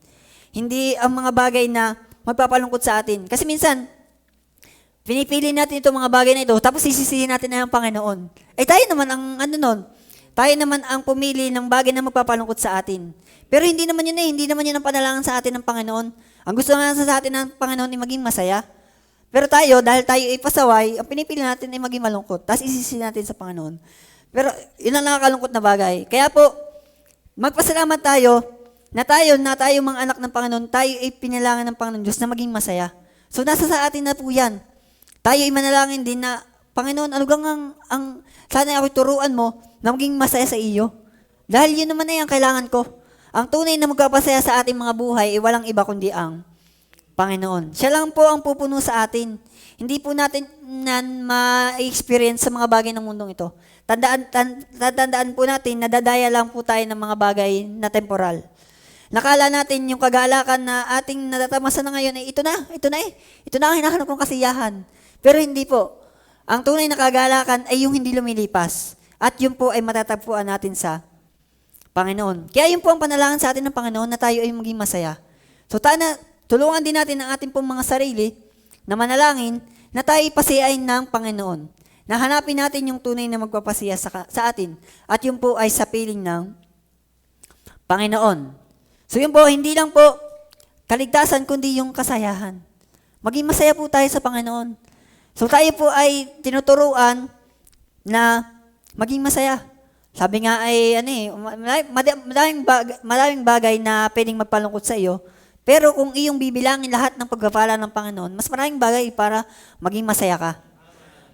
Hindi ang mga bagay na magpapalungkot sa atin. Kasi minsan, pinipili natin itong mga bagay na ito, tapos sisisihin natin na yung Panginoon. Eh tayo naman ang tayo naman ang pumili ng bagay na magpapalungkot sa atin. Pero hindi naman yun hindi naman yun ang panalangin sa atin ng Panginoon. Ang gusto nga sa atin ng Panginoon ay maging masaya. Pero tayo, dahil tayo ay pasaway, ang pinipili natin ay maging malungkot. Tapos isisihin natin sa Panginoon. Pero yun ang nakakalungkot na bagay. Kaya po, magpasalamat tayo na tayo mga anak ng Panginoon, tayo ay pinalangan ng Panginoon Diyos na maging masaya. So nasa sa atin na po yan. Tayo ay manalangin din na, Panginoon, alugang sana ako'y turuan mo na maging masaya sa iyo. Dahil yun naman ay ang kailangan ko. Ang tunay na magpapasaya sa ating mga buhay ay walang iba kundi ang Panginoon. Siya lang po ang pupuno sa atin. Hindi po natin ma-experience sa mga bagay ng mundong ito. Tandaan po natin, nadadaya lang po tayo ng mga bagay na temporal. Nakala natin yung kagalakan na ating natatamasan na ngayon ay ito na ang hinahanap kong kasiyahan. Pero hindi po. Ang tunay na kagalakan ay yung hindi lumilipas. At yun po ay matatagpuan natin sa Panginoon. Kaya yun po ang panalangin sa atin ng Panginoon na tayo ay maging masaya. So tulungan din natin ang ating pong mga sarili na manalangin na tayo ipasiyain ng Panginoon. Na hanapin natin yung tunay na magpapasiya sa atin. At yun po ay sa piling ng Panginoon. So yun po, hindi lang po kaligtasan kundi yung kasayahan. Maging masaya po tayo sa Panginoon. So tayo po ay tinuturuan na maging masaya. Sabi nga ay maraming bagay na pwedeng magpalungkot sa iyo. Pero kung iyong bibilangin lahat ng pagpapala ng Panginoon, mas maraming bagay para maging masaya ka.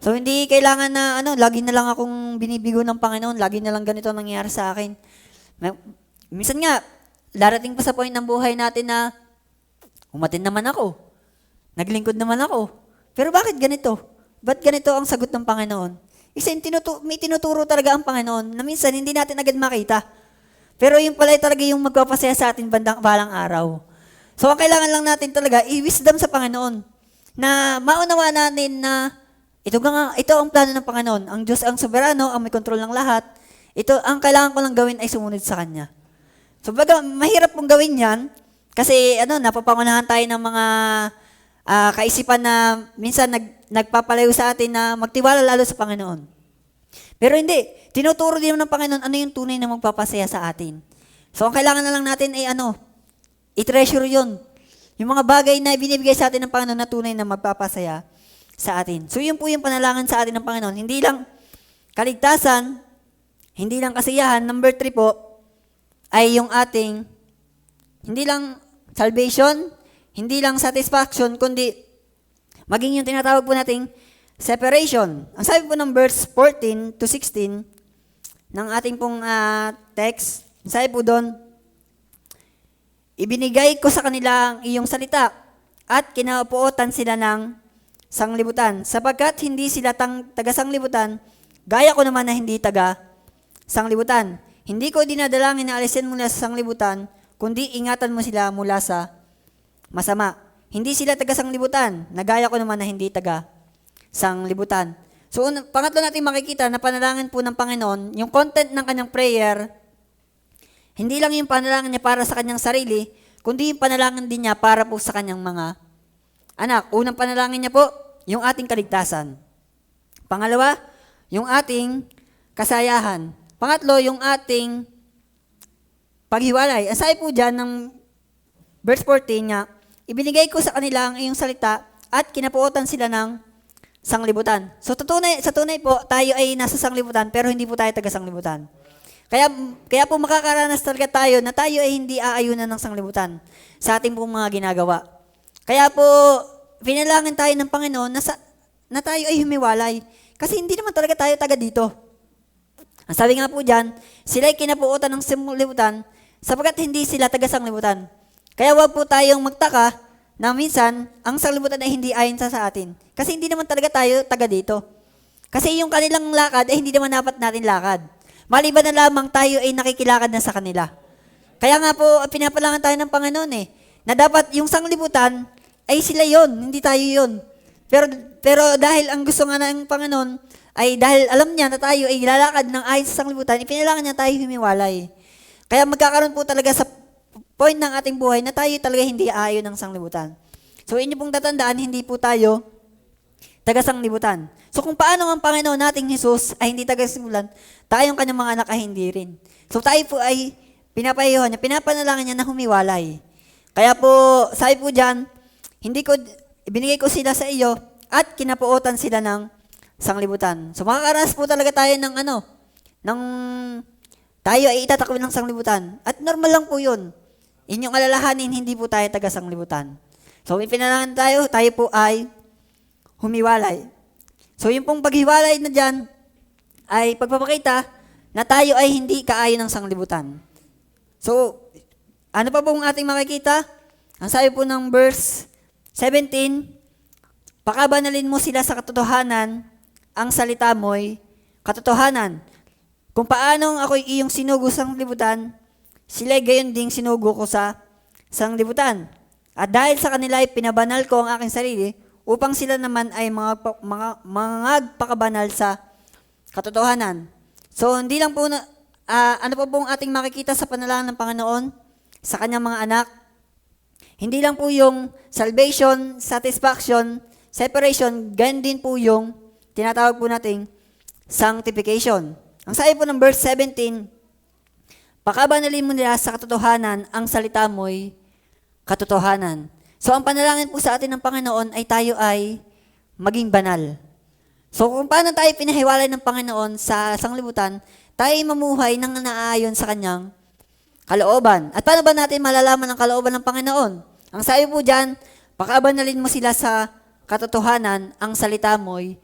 So hindi kailangan na lagi na lang akong binibigo ng Panginoon, lagi na lang ganito nangyayari sa akin. Minsan nga, darating pa sa point ng buhay natin na umatin naman ako. Naglingkod naman ako. Pero bakit ganito? Ba't ganito ang sagot ng Panginoon? Kasi may tinuturo talaga ang Panginoon na minsan hindi natin agad makita. Pero yung pala talaga yung magpapasaya sa atin balang araw. So ang kailangan lang natin talaga, i-wisdom sa Panginoon. Na maunawa natin na ito ang plano ng Panginoon. Ang Diyos ang soberano, ang may kontrol ng lahat. Ito, ang kailangan ko lang gawin ay sumunod sa Kanya. So mahirap pong gawin yan kasi napapangunahan tayo ng mga kaisipan na minsan nagpapalayo sa atin na magtiwala lalo sa Panginoon. Pero hindi. Tinuturo din ng Panginoon ano yung tunay na magpapasaya sa atin. So, ang kailangan na lang natin ay i-treasure yun. Yung mga bagay na binibigay sa atin ng Panginoon na tunay na magpapasaya sa atin. So, yun po yung panalangin sa atin ng Panginoon. Hindi lang kaligtasan, hindi lang kasiyahan. Number 3 po, ay yung ating, hindi lang salvation, hindi lang satisfaction, kundi maging yung tinatawag po nating separation. Ang sabi po ng verse 14 to 16 ng ating pong text, sabi po doon, ibinigay ko sa kanila ang iyong salita at kinaupuotan sila ng sanglibutan. Sapagkat hindi sila taga-sanglibutan, gaya ko naman na hindi taga-sanglibutan. Hindi ko dinadalangin na alisin mula sa sanglibutan, kundi ingatan mo sila mula sa masama. Hindi sila taga-sanglibutan, nagaya ko naman na hindi taga-sanglibutan. So, pangatlo natin makikita na panalangin po ng Panginoon, yung content ng kanyang prayer, hindi lang yung panalangin niya para sa kanyang sarili, kundi yung panalangin din niya para po sa kanyang mga anak. Unang panalangin niya po, yung ating kaligtasan. Pangalawa, yung ating kasayahan. Pangatlo, yung ating paghiwalay. Ang sabi po dyan ng verse 14 niya, ibinigay ko sa kanila ang iyong salita at kinapuotan sila ng sanglibutan. So sa tunay po, tayo ay nasa sanglibutan pero hindi po tayo taga-sanglibutan. Kaya po makakaranas talaga tayo na tayo ay hindi aayunan ng sanglibutan sa ating pong mga ginagawa. Kaya po, pinalangin tayo ng Panginoon na tayo ay humiwalay. Kasi hindi naman talaga tayo taga dito. Ang sabi nga po dyan, sila ay kinapuotan ng sanglibutan sapagkat hindi sila taga-sanglibutan. Kaya wag po tayong magtaka na minsan, ang sanglibutan ay hindi ayon sa atin. Kasi hindi naman talaga tayo taga dito. Kasi yung kanilang lakad ay hindi naman dapat natin lakad. Maliban na lamang tayo ay nakikilakad na sa kanila. Kaya nga po, pinapalangan tayo ng Panginoon na dapat yung sanglibutan ay sila yon, hindi tayo yon. Pero dahil ang gusto nga ng Panginoon ay dahil alam niya na tayo ay lalakad ng ayon sa sanglibutan, ipinalangan niya tayo humiwalay. Kaya magkakaroon po talaga sa point ng ating buhay na tayo talaga hindi aayon ng sanglibutan. So inyo pong tatandaan, hindi po tayo taga-sanglibutan. So kung paano ang Panginoon nating Jesus ay hindi taga-sanglibutan, tayong kanyang mga anak ay hindi rin. So tayo po ay pinapayuhan niya, pinapanalangan niya na humiwalay. Kaya po, sabi po dyan, ibinigay ko sila sa iyo at kinapuotan sila ng sanglibutan. So makakaranas po talaga tayo ng tayo ay itatakwil ng sanglibutan. At normal lang po yun. Inyong alalahanin, hindi po tayo taga-sanglibutan. So, ipinalangan tayo po ay humiwalay. So, yung pong paghiwalay na dyan ay pagpapakita na tayo ay hindi kaayon ng sanglibutan. So, ano pa pong ating makikita? Ang sabi po ng verse 17, pakabanalin mo sila sa katotohanan, ang salita mo'y katotohanan. Kung paanong ako'y iyong sinugo sa sanglibutan, sila'y gayon ding sinugo ko sa sanglibutan. At dahil sa kanila ay pinabanal ko ang aking sarili, upang sila naman ay magpakabanal sa katotohanan. So, hindi lang po ano pa pong ating makikita sa panalangin ng Panginoon sa kanyang mga anak? Hindi lang po yung salvation, satisfaction, separation, ganyan din po yung tinatawag po nating sanctification. Ang sabi po ng verse 17, pakabanalin mo nila sa katotohanan, ang salita mo'y katotohanan. So, ang panalangin po sa atin ng Panginoon ay tayo ay maging banal. So, kung paano tayo pinahiwalay ng Panginoon sa sanglibutan, tayo ay mamuhay ng naayon sa kanyang kalooban. At paano ba natin malalaman ang kalooban ng Panginoon? Ang sabi po dyan, pakabanalin mo sila sa katotohanan, ang salita mo'y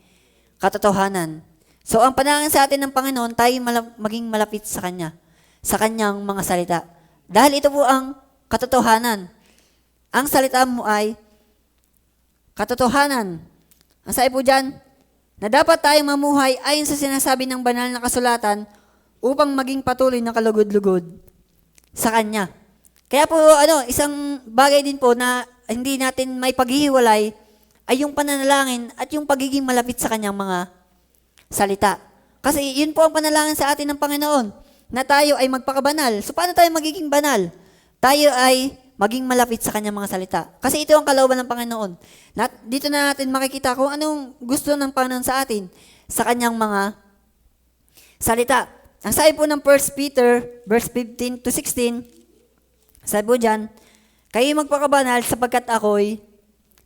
katotohanan. So, ang panalangin sa atin ng Panginoon, tayo maging malapit sa Kanya, sa Kanyang mga salita. Dahil ito po ang katotohanan. Ang salita mo ay katotohanan. Ang sabi po dyan, na dapat tayong mamuhay ayon sa sinasabi ng banal na kasulatan upang maging patuloy na kalugod-lugod sa Kanya. Kaya po, isang bagay din po na hindi natin may paghihiwalay ay yung pananalangin at yung pagiging malapit sa Kanyang mga salita. Kasi yun po ang panalangin sa atin ng Panginoon, na tayo ay magpakabanal. So, paano tayo magiging banal? Tayo ay maging malapit sa Kanyang mga salita. Kasi ito ang kalooban ng Panginoon. Dito na natin makikita kung anong gusto ng Panginoon sa atin sa Kanyang mga salita. Ang sabi po ng 1 Peter, verse 15 to 16, sabi po dyan, kayo magpakabanal sapagkat ako'y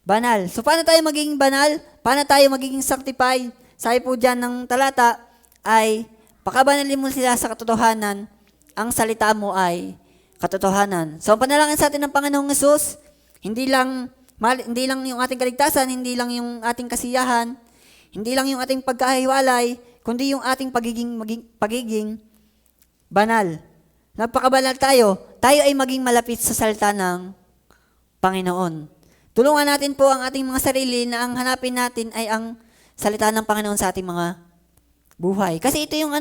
banal. So, paano tayo magiging banal? Paano tayo magiging sanctified? Sabi po dyan ng talata ay, pakabanalin mo sila sa katotohanan, ang salita mo ay katotohanan. So, ang panalangin sa atin ng Panginoong Hesus, hindi lang yung ating kaligtasan, hindi lang yung ating kasiyahan, hindi lang yung ating pagkahiwalay, kundi yung ating pagiging banal. Nagpakabanal tayo ay maging malapit sa salita ng Panginoon. Tulungan natin po ang ating mga sarili na ang hanapin natin ay ang salita ng Panginoon sa ating mga buhay. Kasi ito yung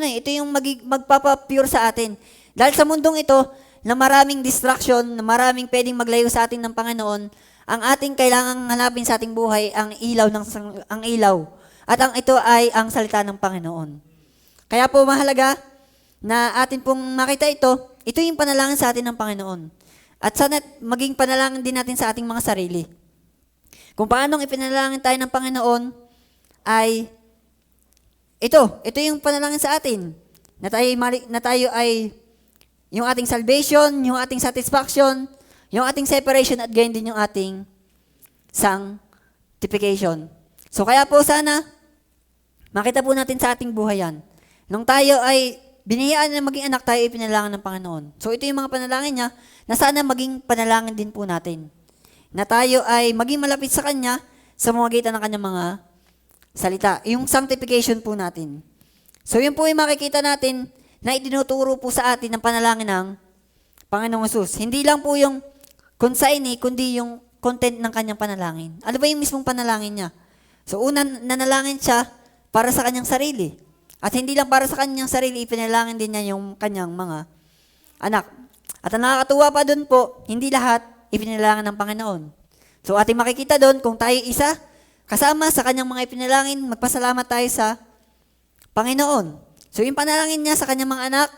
magpapa-pure sa atin. Dahil sa mundong ito, na maraming distraction, na maraming pwedeng maglayo sa atin ng Panginoon, ang ating kailangang hanapin sa ating buhay ang ilaw. At ito ay ang salita ng Panginoon. Kaya po mahalaga na atin pong makita ito yung panalangin sa atin ng Panginoon. At sana maging panalangin din natin sa ating mga sarili. Kung paanong ipinalangin tayo ng Panginoon ay ito yung panalangin sa atin. Na tayo ay yung ating salvation, yung ating satisfaction, yung ating separation at gayon din yung ating sanctification. So kaya po sana makita po natin sa ating buhay yan. Nung tayo ay binihiyaan na maging anak, tayo ay pinalangin ng Panginoon. So ito yung mga panalangin niya na sana maging panalangin din po natin. Na tayo ay maging malapit sa Kanya sa pamamagitan ng Kanyang mga salita. Yung sanctification po natin. So yun po yung makikita natin na itinuturo po sa atin ng panalangin ng Panginoong Hesus. Hindi lang po yung consignee, kundi yung content ng kanyang panalangin? Ano ba yung mismong panalangin niya? So, una, nanalangin siya para sa kanyang sarili. At hindi lang para sa kanyang sarili, ipinalangin din niya yung kanyang mga anak. At ang nakakatuwa pa doon po, hindi lahat ipinalangin ng Panginoon. So, ating makikita doon, kung tayo isa, kasama sa kanyang mga ipinalangin, magpasalamat tayo sa Panginoon. So, yung panalangin niya sa kanyang mga anak,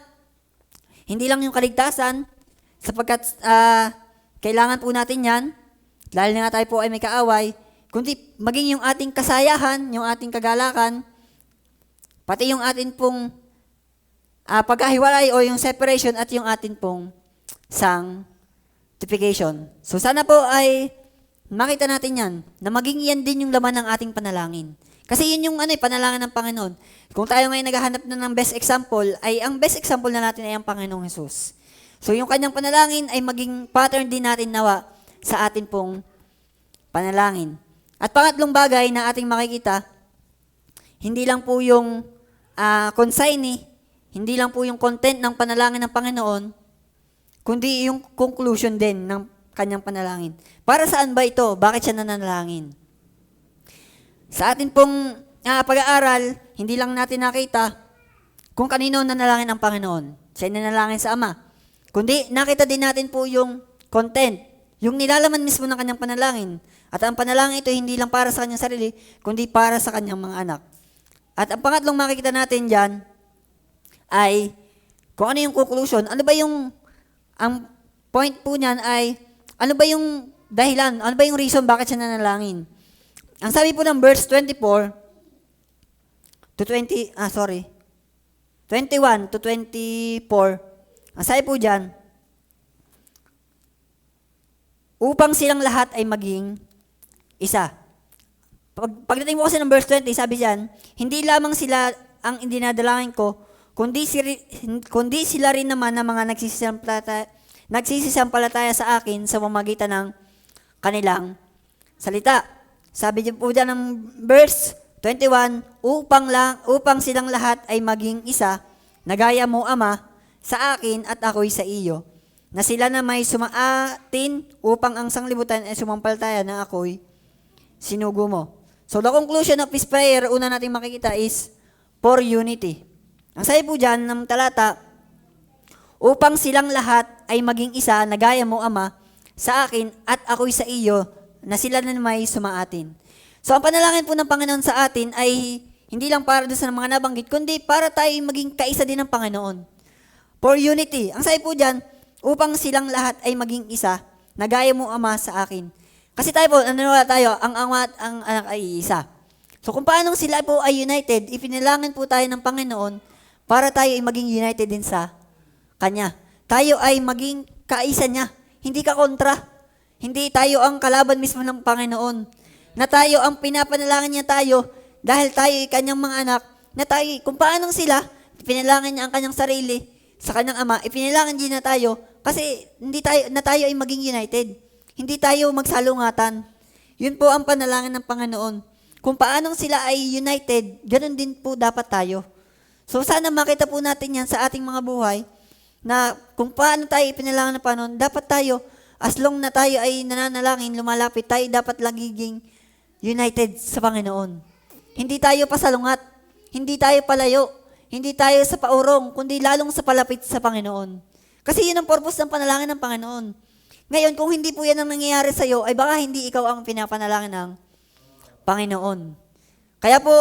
hindi lang yung kaligtasan, sapagkat kailangan po natin yan, dahil nga tayo po ay may kaaway, kundi maging yung ating kasayahan, yung ating kagalakan, pati yung atin pong pagkahiwalay o yung separation at yung atin pong sanctification. So sana po ay makita natin yan, na maging yan din yung laman ng ating panalangin. Kasi yun yung panalangin ng Panginoon. Kung tayo ngayon naghahanap na ng best example, ay ang best example na natin ay ang Panginoong Jesus. So yung kanyang panalangin ay maging pattern din natin nawa sa atin pong panalangin. At pangatlong bagay na ating makikita, hindi lang po yung consignee, hindi lang po yung content ng panalangin ng Panginoon, kundi yung conclusion din ng kanyang panalangin. Para saan ba ito? Bakit siya nananalangin? Sa atin pong pag-aaral, hindi lang natin nakita kung kanino nanalangin ang Panginoon. Siya nanalangin sa Ama. Kundi nakita din natin po yung content, yung nilalaman mismo ng kanyang panalangin. At ang panalangin ito hindi lang para sa kanyang sarili, kundi para sa kanyang mga anak. At ang pangatlong makikita natin dyan ay kung ano yung conclusion, ano ba yung, ang point po niyan ay, ano ba yung dahilan, ano ba yung reason bakit siya nanalangin. Ang sabi po ng verse 21 to 24, ang sabi po dyan, upang silang lahat ay maging isa. Pagdating mo kasi ng verse 20, sabi diyan, hindi lamang sila ang dinadalangin ko, kundi sila rin naman ng mga nagsisisampalataya sa akin sa pamamagitan ng kanilang salita. Sabi diyan po diyan ng verse 21, upang silang lahat ay maging isa, nagaya mo, Ama, sa akin at ako'y sa iyo, na sila na may sumaatin upang ang sanglibutan ay sumampalataya na ako'y sinugo mo. So the conclusion of this prayer, una nating makikita is for unity. Ang sabi po dyan ng talata, upang silang lahat ay maging isa, na gaya mo, Ama, sa akin at ako'y sa iyo, na sila na may sumaatin. So ang panalangin po ng Panginoon sa atin ay hindi lang para doon sa mga nabanggit, kundi para tayo maging kaisa din ng Panginoon. For unity. Ang sabi po dyan, upang silang lahat ay maging isa, na gaya mo, Ama, sa akin. Kasi tayo po, naniniwala tayo, ang Ama at ang anak ay isa. So kung paano sila po ay united, ipinalangin po tayo ng Panginoon para tayo ay maging united din sa Kanya. Tayo ay maging kaisa niya. Hindi ka kontra. Hindi tayo ang kalaban mismo ng Panginoon. Na tayo ang pinapanalangin niya tayo dahil tayo ay Kanyang mga anak. Na tayo, kung paano sila, ipinalangin niya ang Kanyang sarili sa Kanyang Ama, ipinalangin din na tayo kasi na tayo ay maging united. Hindi tayo magsalungatan. Yun po ang panalangin ng Panginoon. Kung paano sila ay united, ganun din po dapat tayo. So sana makita po natin yan sa ating mga buhay, na kung paano tayo ipinalangin ng Panginoon, dapat tayo, as long na tayo ay nananalangin, lumalapit, tayo dapat lagiging united sa Panginoon. Hindi tayo pasalungat, hindi tayo palayo, hindi tayo sa paurong, kundi lalong sa palapit sa Panginoon. Kasi yun ang purpose ng panalangin ng Panginoon. Ngayon, kung hindi po yan ang nangyayari sa iyo, ay baka hindi ikaw ang pinapanalangin ng Panginoon. Kaya po,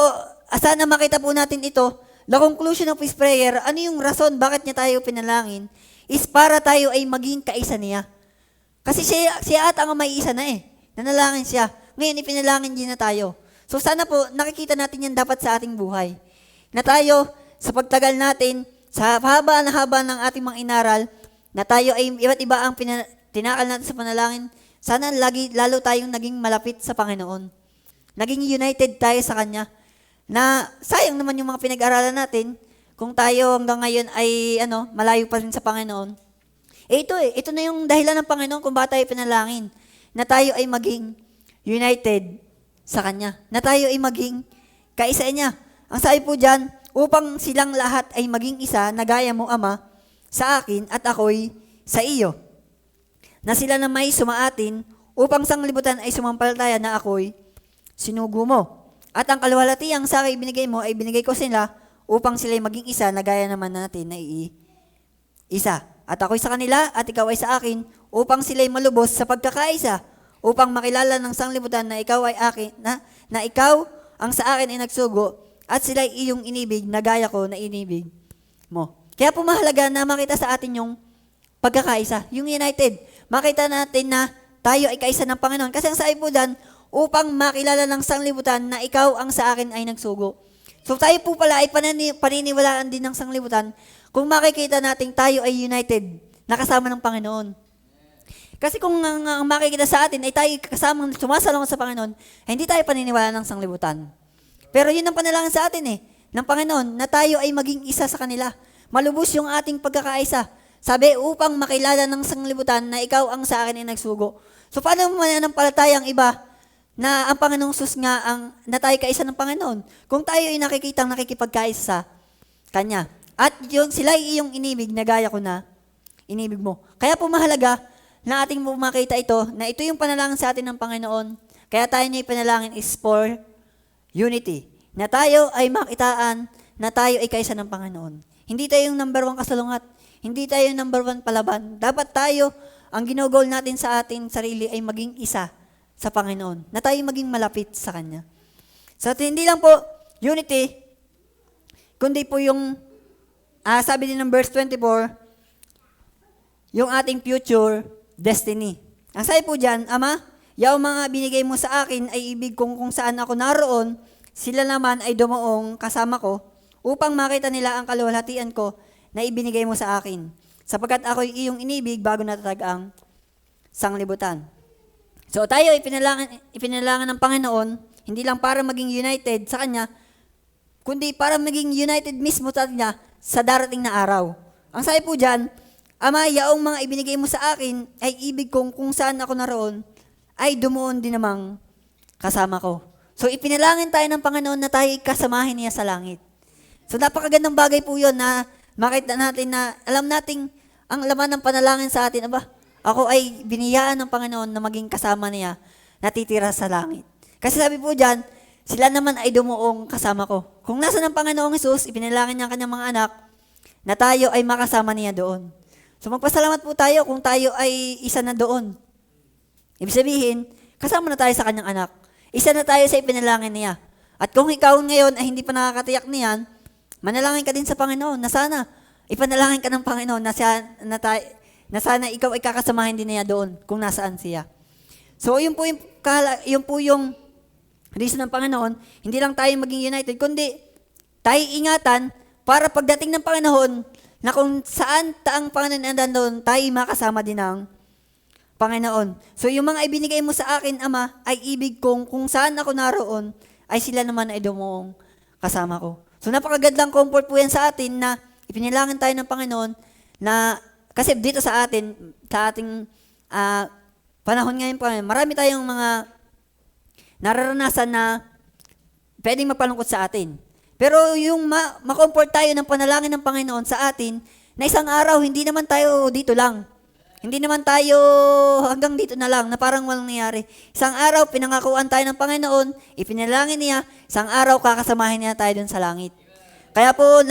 sana makita po natin ito, the conclusion of his prayer, ano yung rason bakit niya tayo pinalangin, is para tayo ay maging kaisa niya. Kasi siya at ang may isa na nanalangin siya. Ngayon, ipinalangin din na tayo. So sana po, nakikita natin yan dapat sa ating buhay. Na tayo, sa pagtagal natin, sa haba ng ating mga inaral, na tayo ay iba't iba ang tinakal natin sa panalangin, sana lalo tayong naging malapit sa Panginoon. Naging united tayo sa Kanya. Na sayang naman yung mga pinag-aralan natin, kung tayo hanggang ngayon ay malayo pa rin sa Panginoon. Ito na yung dahilan ng Panginoon kung bakit tayo pinalangin. Na tayo ay maging united sa Kanya. Na tayo ay maging kaisa niya. Ang sabi po dyan, upang silang lahat ay maging isa, na gaya mo, Ama, sa akin at ako'y sa iyo. Na sila na may sumaatin upang sanglibutan ay sumampalataya na ako'y sinugo mo. At ang kaluwalhatiang sa akin ibinigay mo ay binigay ko sila upang sila'y maging isa na gaya naman natin na isa. At ako'y sa kanila at ikaw ay sa akin upang sila'y malubos sa pagkakaisa, upang makilala ng sanglibutan na ikaw ay akin, na ikaw ang sa akin ay nagsugo at sila'y iyong inibig na gaya ko na inibig mo. Kaya po mahalaga na makita sa atin yung pagkakaisa, yung united. Makita natin na tayo ay kaisa ng Panginoon. Kasi ang sabi po dyan, upang makilala ng sanglibutan na ikaw ang sa akin ay nagsugo. So tayo po pala ay paniniwalaan din ng sanglibutan kung makikita natin tayo ay united, nakasama ng Panginoon. Kasi kung ang makikita sa atin ay tayo kasamang sumasalungat sa Panginoon, hindi tayo paniniwala ng sanglibutan. Pero yun ang panalangin sa atin ng Panginoon, na tayo ay maging isa sa kanila. Malubos yung ating pagkakaisa. Sabi, upang makilala ng sanglibutan na ikaw ang sa akin ay nagsugo. So paano mananampalataya ang iba na ang Panginoong Sus nga na tayo kaisa ng Panginoon? Kung tayo ay nakikitang nakikipagkaisa sa Kanya. At sila ay iyong inibig na gaya ko na inibig mo. Kaya po mahalaga na ating makita ito, na ito yung panalangin sa atin ng Panginoon. Kaya tayo niya ipanalangin is for unity. Na tayo ay makitaan na tayo ay kaisa ng Panginoon. Hindi tayo yung number 1 kasalungat. Hindi tayo yung number 1 palaban. Dapat tayo, ang ginugol natin sa ating sarili ay maging isa sa Panginoon. Na tayo maging malapit sa Kanya. So hindi lang po unity, kundi po yung, sabi din ng verse 24, yung ating future destiny. Ang sabi po dyan, Ama, yaong mga binigay mo sa akin ay ibig kung saan ako naroon, sila naman ay dumaong kasama ko, upang makita nila ang kaluwalhatian ko na ibinigay mo sa akin. Sapagkat ako'y iyong inibig bago natatag ang sanglibutan. So tayo ipinalangan ng Panginoon, hindi lang para maging united sa Kanya, kundi para maging united mismo sa Kanya sa darating na araw. Ang sabi po dyan, Ama, yaong mga ibinigay mo sa akin ay ibig kung saan ako naroon, ay dumuon din namang kasama ko. So ipinalangin tayo ng Panginoon na tayo kasamahin niya sa langit. So napakagandang bagay po yun na makita natin na alam nating ang laman ng panalangin sa atin, ako ay biniyaan ng Panginoon na maging kasama niya, natitira sa langit. Kasi sabi po dyan, sila naman ay dumuong kasama ko. Kung nasa ng Panginoong Hesus, ipinalangin niya ang kanyang mga anak, na tayo ay makasama niya doon. So magpasalamat po tayo kung tayo ay isa na doon. Ibig sabihin, kasama na tayo sa kanyang anak. Isa na tayo sa ipinalangin niya. At kung ikaw ngayon ay hindi pa nakakatiyak niyan, manalangin ka din sa Panginoon na sana ipanalangin ka ng Panginoon na sana ikaw ay kakasamahin din niya doon kung nasaan siya. So yun po yung reason ng Panginoon, hindi lang tayo maging united, kundi tayo ingatan para pagdating ng Panginoon na kung saan ang Panginoon nandoon, tayo makasama din ng Panginoon. So yung mga ibinigay mo sa akin, Ama, ay ibig kung saan ako naroon, ay sila naman ay dumuong kasama ko. So napakagandang comfort po yan sa atin na ipinilangin tayo ng Panginoon na, kasi dito sa ating panahon ngayon po, marami tayong mga nararanasan na pwedeng mapalungkot sa atin. Pero yung ma-comfort tayo ng panalangin ng Panginoon sa atin, na isang araw, hindi naman tayo dito lang. Hindi naman tayo hanggang dito na lang, na parang walang nangyari. Isang araw, pinangakuan tayo ng Panginoon, ipinalangin niya, isang araw, kakasamahin niya tayo dun sa langit. Kaya po,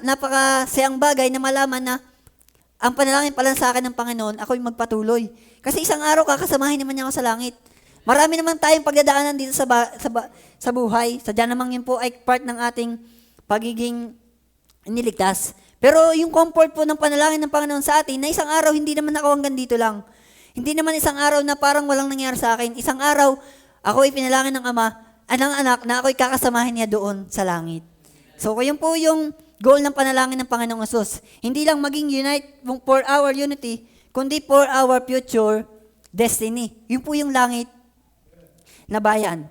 napakasayang bagay na malaman na ang panalangin pala sa akin ng Panginoon, ako'y magpatuloy. Kasi isang araw, kakasamahin naman niya ako sa langit. Marami naman tayong pagdadaanan dito sa buhay. Sadya namang yun po ay part ng ating pagiging niligtas. Pero yung comfort po ng panalangin ng Panginoon sa atin, na isang araw, hindi naman ako hanggang dito lang. Hindi naman isang araw na parang walang nangyari sa akin. Isang araw, ako ipinalangin ng Ama, ng anak, na ako'y kakasamahin niya doon sa langit. So, yun po yung goal ng panalangin ng Panginoong Hesus. Hindi lang maging unite for our unity, kundi for our future destiny. Yun po yung langit na bayan.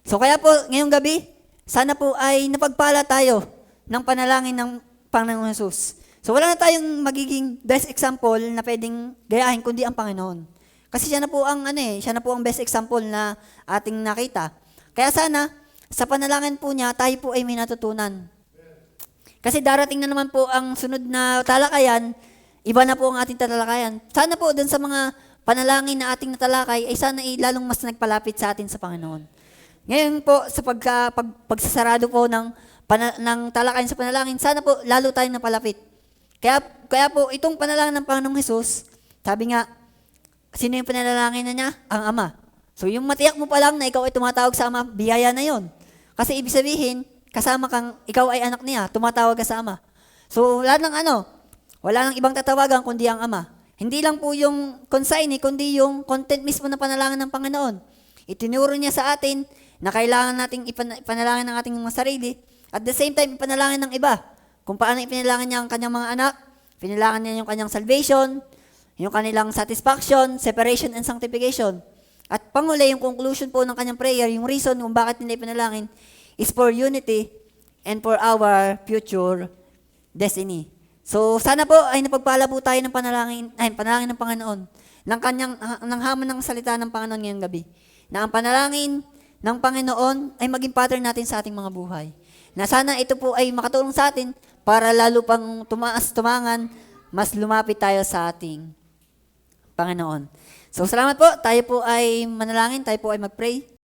So kaya po, ngayong gabi, sana po ay napagpala tayo ng panalangin ng Panginoong Hesus. So wala na tayong magiging best example na pwedeng gayahin kundi ang Panginoon. Kasi siya na po ang best example na ating nakita. Kaya sana, sa panalangin po niya, tayo po ay may natutunan. Kasi darating na naman po ang sunod na talakayan, iba na po ang ating talakayan. Sana po dun sa mga panalangin na ating natalakay ay sana lalong mas nagpalapit sa atin sa Panginoon. Ngayon po, sa pagsasarado po ng talakayan sa panalangin, sana po lalo tayong napalapit. Kaya po, itong panalangin ng Panginoong Hesus, sabi nga, sino yung panalangin na niya? Ang Ama. So yung matiyak mo pa lang na ikaw ay tumatawag sa Ama, biyaya na yon. Kasi ibig sabihin, ikaw ay anak niya, tumatawag ka sa Ama. So wala nang ibang tatawagan kundi ang Ama. Hindi lang po yung consignee, kundi yung content mismo na panalangin ng Panginoon. Itinuro niya sa atin na kailangan nating ipanalangin ng ating mga sarili, at the same time, ipanalangin ng iba. Kung paano ipinalangin niya ang kanyang mga anak, pinalangin niya yung kanyang salvation, yung kanilang satisfaction, separation, and sanctification. At panguli, yung conclusion po ng kanyang prayer, yung reason kung bakit nila ipanalangin, is for unity and for our future destiny. So, sana po ay napagpala po tayo ng panalangin ng Panginoon, ng hamon ng salita ng Panginoon ngayong gabi. Na ang panalangin ng Panginoon ay maging pattern natin sa ating mga buhay. Na sana ito po ay makatulong sa atin para lalo pang tumangan, mas lumapit tayo sa ating Panginoon. So, salamat po. Tayo po ay manalangin, tayo po ay mag-pray.